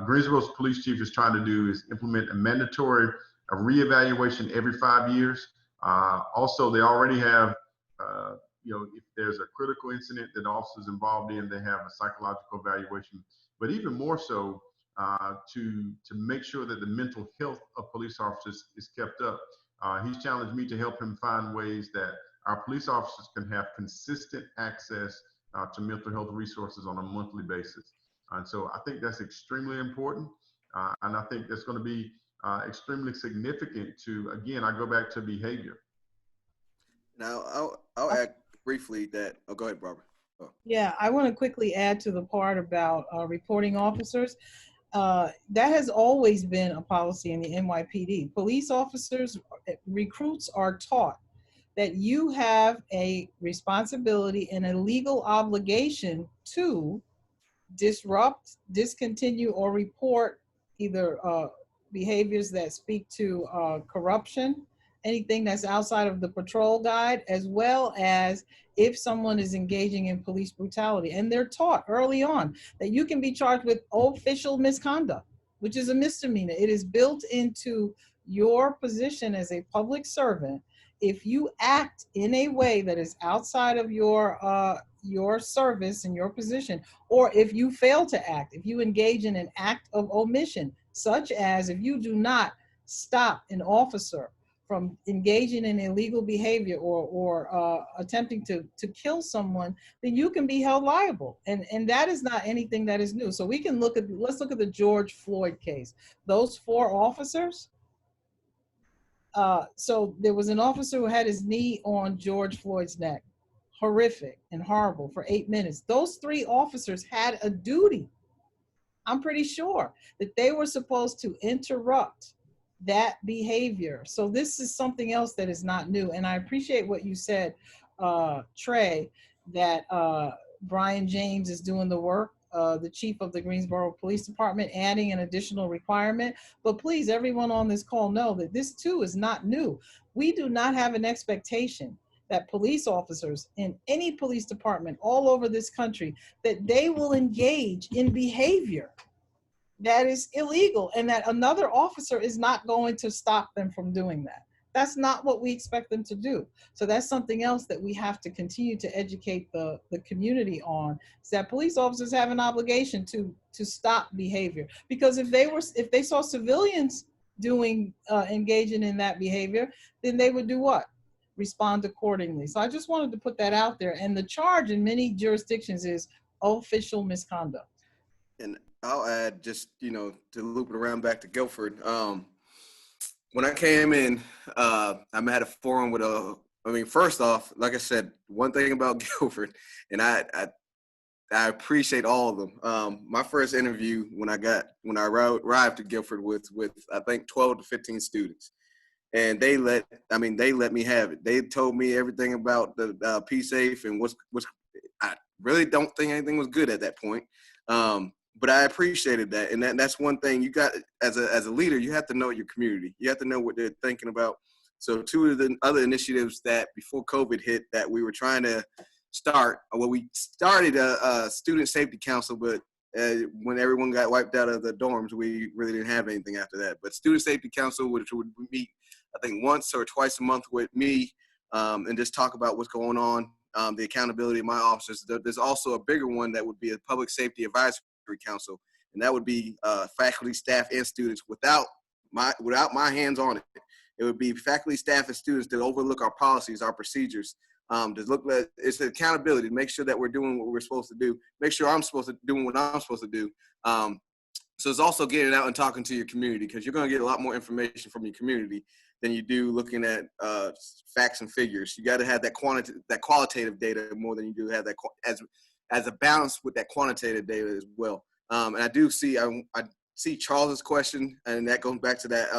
Greensboro's police chief is trying to do is implement a mandatory reevaluation every 5 years. Also, they already have, if there's a critical incident that the officer's involved in, they have a psychological evaluation. But even more so, to make sure that the mental health of police officers is kept up. He's challenged me to help him find ways that our police officers can have consistent access to mental health resources on a monthly basis. And so I think that's extremely important. And I think that's going to be extremely significant to, again, I go back to behavior. Now, I'll add briefly that, oh, go ahead, Barbara. Oh. Yeah, I want to quickly add to the part about reporting officers. That has always been a policy in the NYPD. Police officers, recruits are taught that you have a responsibility and a legal obligation to disrupt, discontinue, or report either behaviors that speak to corruption, anything that's outside of the patrol guide, as well as if someone is engaging in police brutality. And they're taught early on that you can be charged with official misconduct, which is a misdemeanor. It is built into your position as a public servant. If you act in a way that is outside of your service and your position, or if you fail to act, if you engage in an act of omission, such as if you do not stop an officer from engaging in illegal behavior or attempting to kill someone, then you can be held liable. And that is not anything that is new. So we can let's look at the George Floyd case. Those 4 officers, so there was an officer who had his knee on George Floyd's neck. Horrific and horrible for 8 minutes. Those 3 officers had a duty. I'm pretty sure that they were supposed to interrupt that behavior. So this is something else that is not new. And I appreciate what you said, Trey, that Brian James is doing the work, the chief of the Greensboro Police Department, adding an additional requirement. But please, everyone on this call know that this too is not new. We do not have an expectation that police officers in any police department all over this country, that they will engage in behavior that is illegal and that another officer is not going to stop them from doing that. That's not what we expect them to do. So that's something else that we have to continue to educate the community on, is that police officers have an obligation to stop behavior. Because if they saw civilians engaging in that behavior, then they would do what? Respond accordingly. So I just wanted to put that out there. And the charge in many jurisdictions is official misconduct. And I'll add, just, to loop it around back to Guilford. When I came in, I had a forum with first off, like I said, one thing about Guilford, and I appreciate all of them. My first interview when I arrived to Guilford with I think 12 to 15 students, and they let me have it. They told me everything about the P-Safe and what's. I really don't think anything was good at that point. But I appreciated that. And that's one thing you got as a leader, you have to know your community. You have to know what they're thinking about. So 2 of the other initiatives that before COVID hit that we were trying to start, we started a student safety council, but when everyone got wiped out of the dorms, we really didn't have anything after that. But student safety council, which would meet, I think, once or twice a month with me and just talk about what's going on, the accountability of my officers. There's also a bigger one that would be a public safety advisory council, and that would be faculty, staff, and students without my hands on it. It would be faculty, staff, and students that overlook our policies, our procedures. To look at it's accountability to make sure that we're doing what we're supposed to do. Make sure I'm supposed to doing what I'm supposed to do. So it's also getting out and talking to your community, because you're going to get a lot more information from your community than you do looking at facts and figures. You got to have that qualitative data more than you do have that as a balance with that quantitative data as well. And I do see, I see Charles's question, and that goes back to that,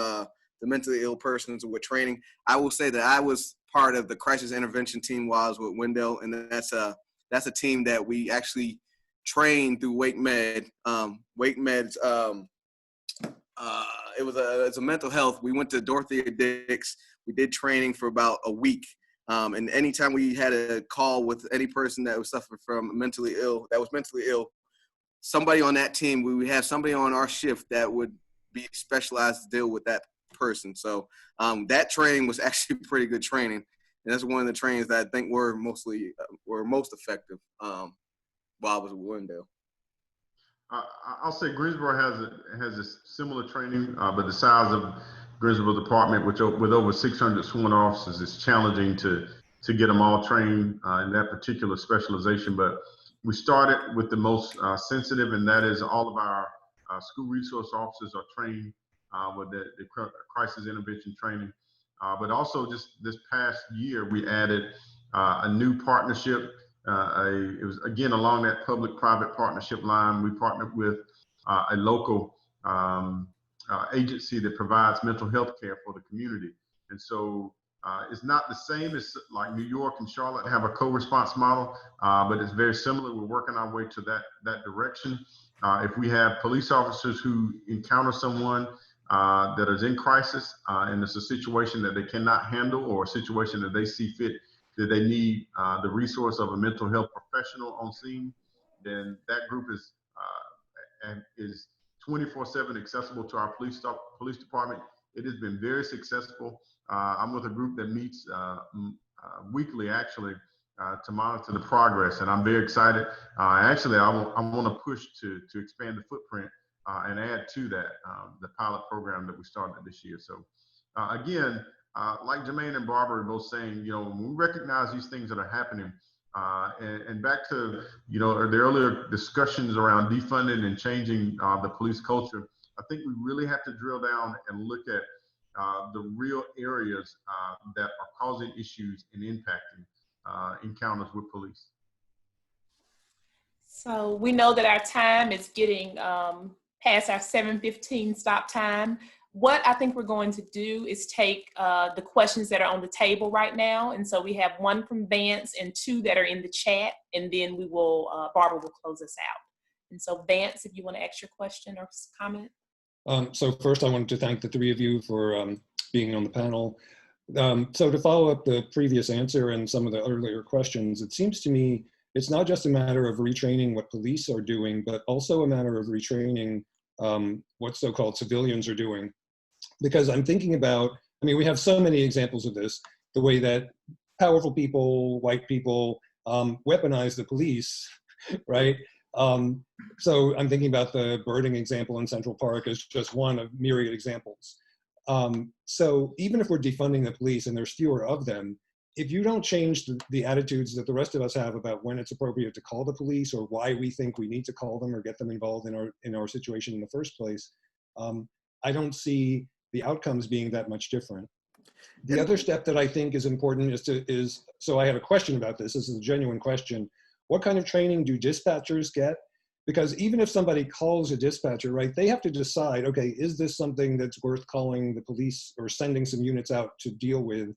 the mentally ill persons with training. I will say that I was part of the crisis intervention team while I was with Wendell, and that's a team that we actually trained through Wake Med. Wake Med's It's a mental health. We went to Dorothea Dix. We did training for about a week. And anytime we had a call with any person that was suffering from mentally ill, somebody on that team, we would have somebody on our shift that would be specialized to deal with that person. So that training was actually pretty good training. And that's one of the trainings that I think were most effective while I was at Wendell. I'll say Greensboro has a similar training, but the size of Greensboro Department, with over 600 sworn officers, is challenging to get them all trained in that particular specialization. But we started with the most sensitive, and that is all of our school resource officers are trained with the crisis intervention training. But also just this past year, we added a new partnership. It was, again, along that public-private partnership line. We partnered with a local agency that provides mental health care for the community. And so it's not the same as like New York and Charlotte have a co-response model, but it's very similar. We're working our way to that direction. If we have police officers who encounter someone that is in crisis and it's a situation that they cannot handle, or a situation that they see fit that they need the resource of a mental health professional on scene, then that group is 24/7 accessible to our police department. It has been very successful. I'm with a group that meets weekly, actually, to monitor the progress, and I'm very excited. Actually, I want to push to expand the footprint and add to that the pilot program that we started this year. So again, like Jermaine and Barbara are both saying, when we recognize these things that are happening, and back to, the earlier discussions around defunding and changing the police culture, I think we really have to drill down and look at the real areas that are causing issues and impacting encounters with police. So we know that our time is getting past our 7:15 stop time. What I think we're going to do is take the questions that are on the table right now. And so we have one from Vance and two that are in the chat, and then we will, Barbara will close us out. And so Vance, if you want to ask your question or comment. So first I wanted to thank the three of you for being on the panel. So to follow up the previous answer and some of the earlier questions, it seems to me it's not just a matter of retraining what police are doing, but also a matter of retraining what so-called civilians are doing. Because I'm thinking about, we have so many examples of this, the way that powerful people, white people, weaponize the police, right? So I'm thinking about the birding example in Central Park as just one of myriad examples. So even if we're defunding the police and there's fewer of them, if you don't change the attitudes that the rest of us have about when it's appropriate to call the police or why we think we need to call them or get them involved in our situation in the first place, I don't see the outcomes being that much different. The other step that I think is important so I had a question about this. This is a genuine question. What kind of training do dispatchers get? Because even if somebody calls a dispatcher, right, they have to decide, okay, is this something that's worth calling the police or sending some units out to deal with,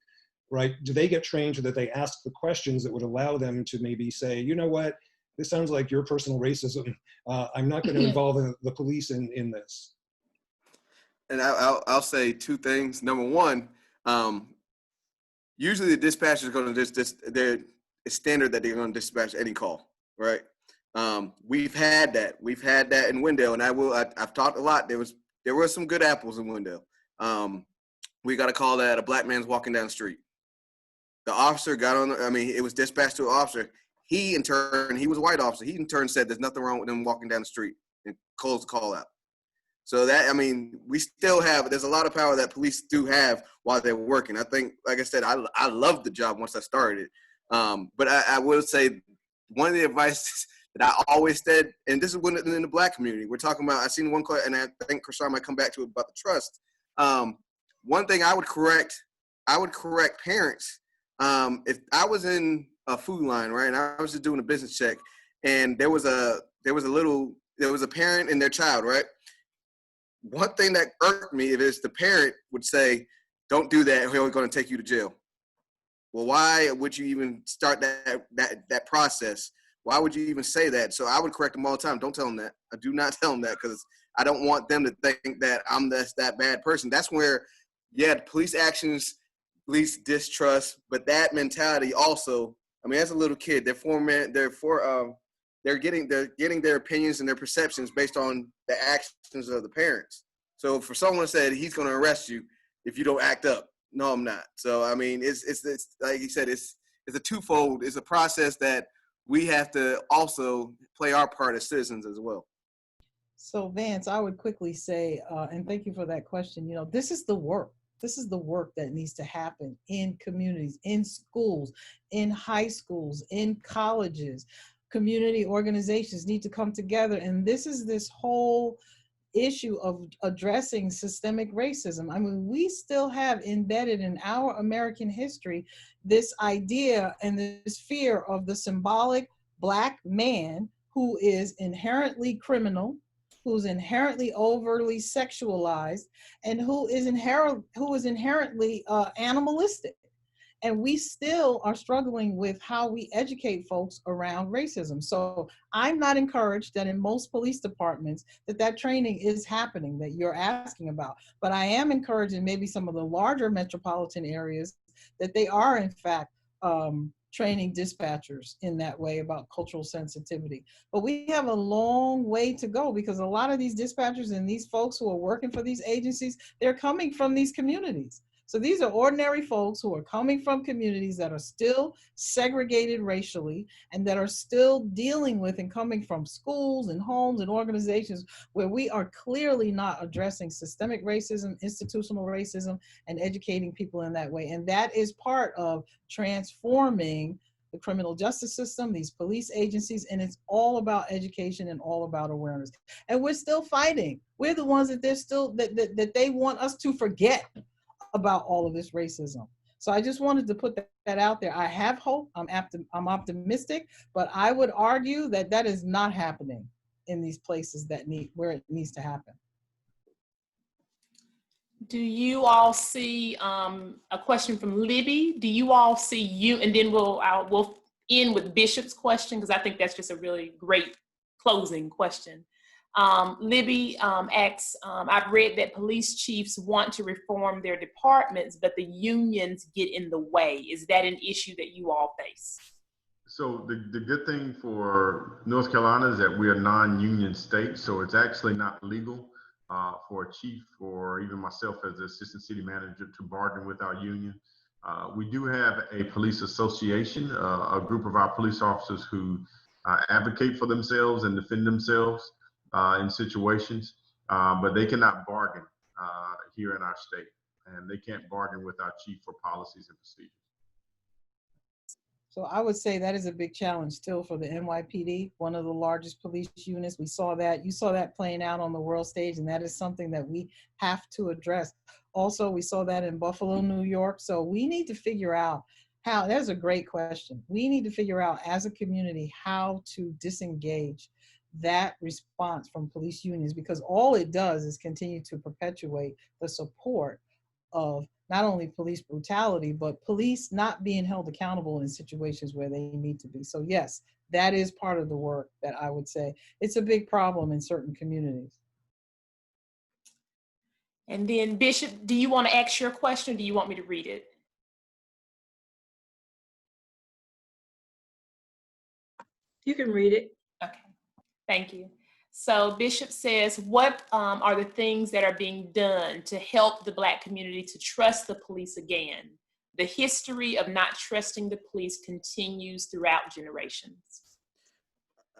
right? Do they get trained so that they ask the questions that would allow them to maybe say, you know what, this sounds like your personal racism. I'm not going to involve the police in this. And I'll say two things. Number one, usually the dispatcher is going to it's standard that they're going to dispatch any call, right? We've had that in Wendell, and I've talked a lot. There were some good apples in Wendell. We got a call that a black man's walking down the street. The officer got on. It was dispatched to an officer. He was a white officer. He in turn said there's nothing wrong with them walking down the street and closed the call out. So that, we still there's a lot of power that police do have while they're working. I think, like I said, I loved the job once I started. But I will say one of the advice that I always said, and this is in the black community, we're talking about, I seen one question, and I think Krishan might come back to it about the trust. One thing I would correct parents. If I was in a food line, right, and I was just doing a business check, and there was a parent and their child, right? One thing that irked me is the parent would say, "Don't do that, or we're going to take you to jail." Well, why would you even start that process? Why would you even say that? So I would correct them all the time. Don't tell them that. I do not tell them that, because I don't want them to think that I'm that bad person. That's where, yeah, police actions, police distrust, but that mentality also, I mean, as a little kid, they're getting their opinions and their perceptions based on the actions of the parents. So for someone to say he's going to arrest you if you don't act up, no, I'm not. So I mean, it's like you said, it's a twofold. It's a process that we have to also play our part as citizens as well. So Vance, I would quickly say, and thank you for that question. You know, this is the work. This is the work that needs to happen in communities, in schools, in high schools, in colleges. Community organizations need to come together, and this whole issue of addressing systemic racism. I mean, we still have embedded in our American history this idea and this fear of the symbolic Black man who is inherently criminal, who's inherently overly sexualized, and who is inherently animalistic. And we still are struggling with how we educate folks around racism. So I'm not encouraged that in most police departments that training is happening that you're asking about. But I am encouraged in maybe some of the larger metropolitan areas that they are in fact training dispatchers in that way about cultural sensitivity. But we have a long way to go because a lot of these dispatchers and these folks who are working for these agencies, they're coming from these communities. So these are ordinary folks who are coming from communities that are still segregated racially and that are still dealing with and coming from schools and homes and organizations where we are clearly not addressing systemic racism, institutional racism, and educating people in that way. And that is part of transforming the criminal justice system, these police agencies, and it's all about education and all about awareness. And we're still fighting. We're the ones that they're still, that they want us to forget about all of this racism. So I just wanted to put that out there. I have hope, I'm optimistic, but I would argue that is not happening in these places where it needs to happen. Do you all see, a question from Libby, do you all see you, and then we'll end with Bishop's question, because I think that's just a really great closing question. Libby asks, I've read that police chiefs want to reform their departments, but the unions get in the way. Is that an issue that you all face? So the good thing for North Carolina is that we are a non-union state, so it's actually not legal for a chief or even myself as the assistant city manager to bargain with our union. We do have a police association, a group of our police officers who advocate for themselves and defend themselves in situations, but they cannot bargain here in our state, and they can't bargain with our chief for policies and procedures. So I would say that is a big challenge still for the NYPD, one of the largest police units. You saw that playing out on the world stage, and that is something that we have to address. Also, we saw that in Buffalo, New York. So we need to figure out how, that's a great question. We need to figure out as a community how to disengage that response from police unions, because all it does is continue to perpetuate the support of not only police brutality, but police not being held accountable in situations where they need to be. So yes, that is part of the work that I would say. It's a big problem in certain communities. And then Bishop, do you want to ask your question or do you want me to read it? You can read it. Okay, thank you. So Bishop says, what are the things that are being done to help the Black community to trust the police again? The history of not trusting the police continues throughout generations.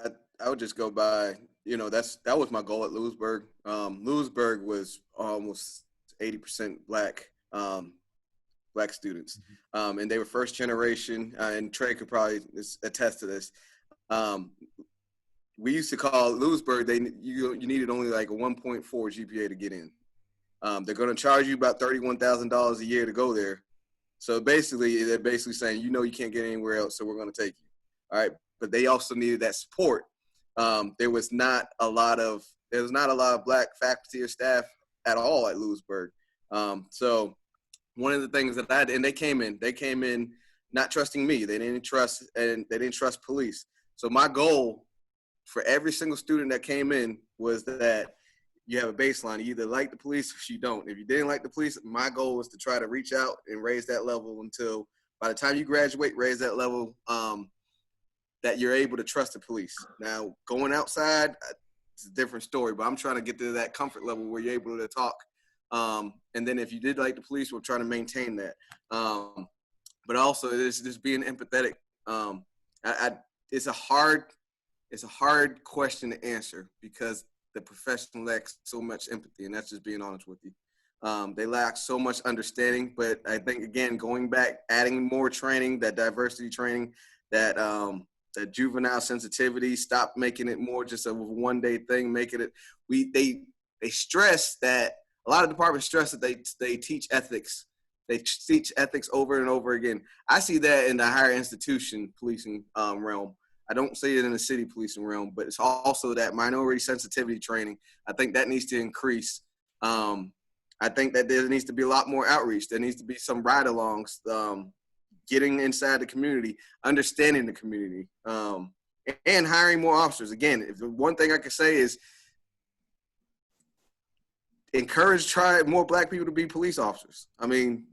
I would just go by, that was my goal at Lewisburg. Lewisburg was almost 80% Black students. And they were first generation, and Trey could probably attest to this. We used to call Lewisburg, you needed only like a 1.4 GPA to get in. They're going to charge you about $31,000 a year to go there. So basically, they're basically saying, you can't get anywhere else, so we're going to take you. All right. But they also needed that support. There was not a lot of Black faculty or staff at all at Lewisburg. So one of the things that I did, and they came in not trusting me. They didn't trust police. So my goal for every single student that came in was that you have a baseline. You either like the police or you don't. If you didn't like the police, my goal was to try to reach out and raise that level until by the time you graduate, raise that level that you're able to trust the police. Now, going outside, it's a different story, but I'm trying to get to that comfort level where you're able to talk. And then if you did like the police, we're trying to maintain that. But also, it's just being empathetic. It's a hard question to answer because the profession lacks so much empathy, and that's just being honest with you. They lack so much understanding, but I think, again, going back, adding more training, that diversity training, that juvenile sensitivity, stop making it more just a one-day thing, making it, they stress that, a lot of departments stress that they teach ethics. They teach ethics over and over again. I see that in the higher institution policing realm. I don't see it in the city policing realm, but it's also that minority sensitivity training. I think that needs to increase. I think that there needs to be a lot more outreach. There needs to be some ride-alongs, getting inside the community, understanding the community, and hiring more officers. Again, if one thing I can say is try more Black people to be police officers. I mean,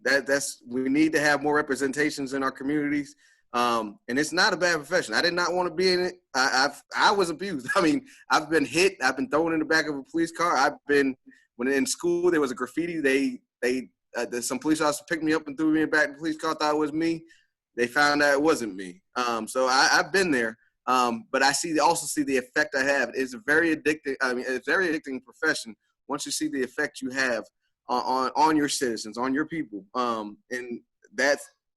we need to have more representations in our communities. And it's not a bad profession. I did not want to be in it. I was abused. I mean, I've been hit. I've been thrown in the back of a police car. When in school, there was a graffiti. Some police officers picked me up and threw me in the back of the police car, thought it was me. They found out it wasn't me. So I've been there. But I also see the effect I have. It's a very addicting. I mean, it's a very addicting profession. Once you see the effect you have on your citizens, on your people, and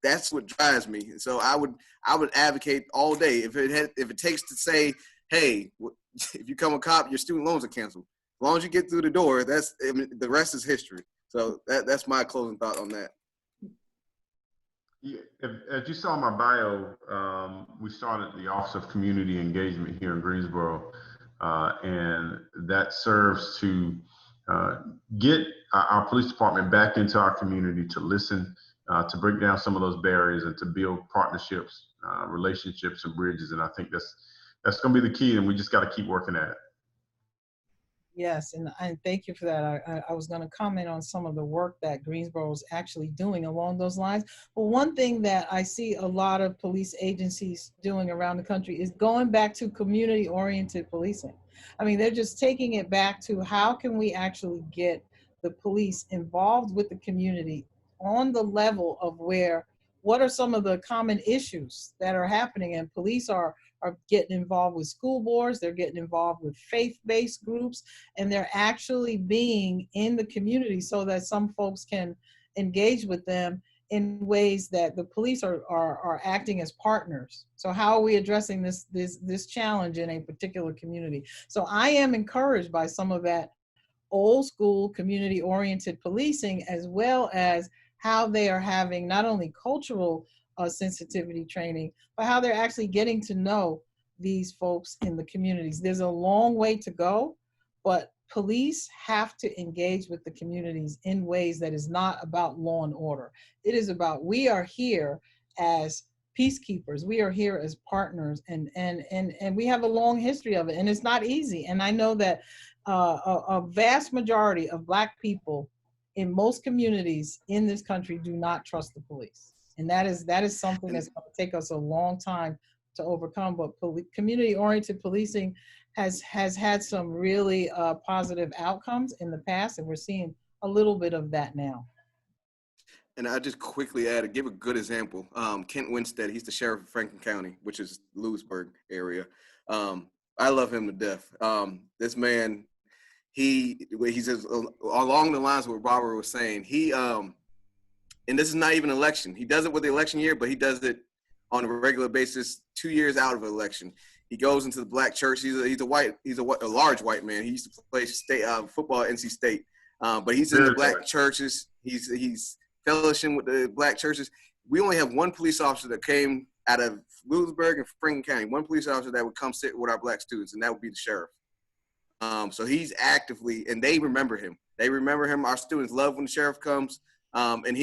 that's what drives me. So I would advocate all day if it takes to say, hey, if you become a cop, your student loans are canceled. As long as you get through the door, the rest is history. So that's my closing thought on that. Yeah, as you saw in my bio, we started the Office of Community Engagement here in Greensboro, and that serves to get our police department back into our community to listen, to break down some of those barriers, and to build partnerships, relationships, and bridges. And I think that's going to be the key, and we just got to keep working at it. Yes, and thank you for that. I was going to comment on some of the work that Greensboro is actually doing along those lines. But one thing that I see a lot of police agencies doing around the country is going back to community-oriented policing. I mean, they're just taking it back to how can we actually get the police involved with the community on the level of what are some of the common issues that are happening, and police are getting involved with school boards, they're getting involved with faith-based groups, and they're actually being in the community so that some folks can engage with them in ways that the police are acting as partners. So how are we addressing this challenge in a particular community? So I am encouraged by some of that old school community-oriented policing, as well as how they are having not only cultural sensitivity training, but how they're actually getting to know these folks in the communities. There's a long way to go, but police have to engage with the communities in ways that is not about law and order. It is about, we are here as peacekeepers, we are here as partners, and we have a long history of it, and it's not easy. And I know that a vast majority of Black people in most communities in this country do not trust the police. And that is something that's going to take us a long time to overcome. But community-oriented policing has had some really positive outcomes in the past, and we're seeing a little bit of that now. And I just quickly give a good example. Kent Winstead, he's the sheriff of Franklin County, which is Lewisburg area. I love him to death. This man, he says along the lines of what Barbara was saying, and this is not even an election. He does it with the election year, but he does it on a regular basis 2 years out of an election. He goes into the Black church. He's a large white man. He used to play state football at NC State, but he's in the Black churches. He's fellowshipping with the Black churches. We only have one police officer that came out of Lewisburg and Franklin County. One police officer that would come sit with our Black students, and that would be the sheriff. So he's actively, and they remember him. Our students love when the sheriff comes, and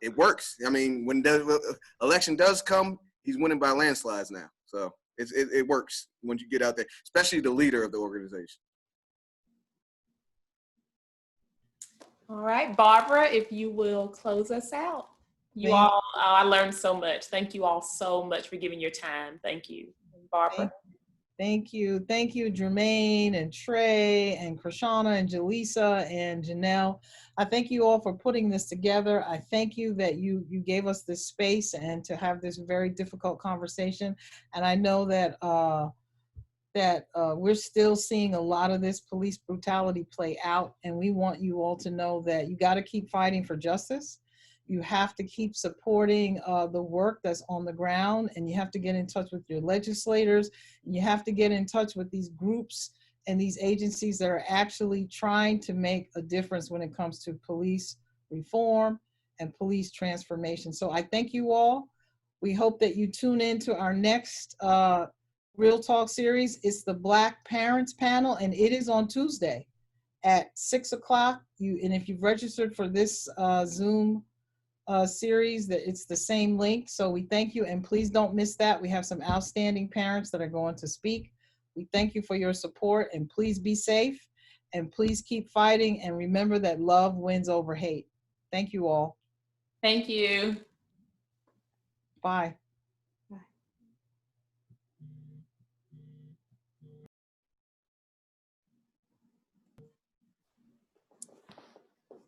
it works. I mean, when the election does come, he's winning by landslides now. So it works when you get out there, especially the leader of the organization. All right, Barbara, if you will close us out. You Thank- all, I learned so much. Thank you all so much for giving your time. Thank you, Barbara. Thank you, Jermaine and Trey and Krishana and Jaleesa and Janelle. I thank you all for putting this together. I thank you that you gave us this space and to have this very difficult conversation. And I know that we're still seeing a lot of this police brutality play out, and we want you all to know that you got to keep fighting for justice. You have to keep supporting the work that's on the ground, and you have to get in touch with your legislators. You have to get in touch with these groups and these agencies that are actually trying to make a difference when it comes to police reform and police transformation. So I thank you all. We hope that you tune in to our next Real Talk series. It's the Black Parents Panel, and it is on Tuesday at 6 o'clock. And if you've registered for this Zoom series, that it's the same link. So we thank you, and please don't miss that. We have some outstanding parents that are going to speak. We thank you for your support, and please be safe, and please keep fighting, and remember that love wins over hate. Thank you all. Thank you. Bye.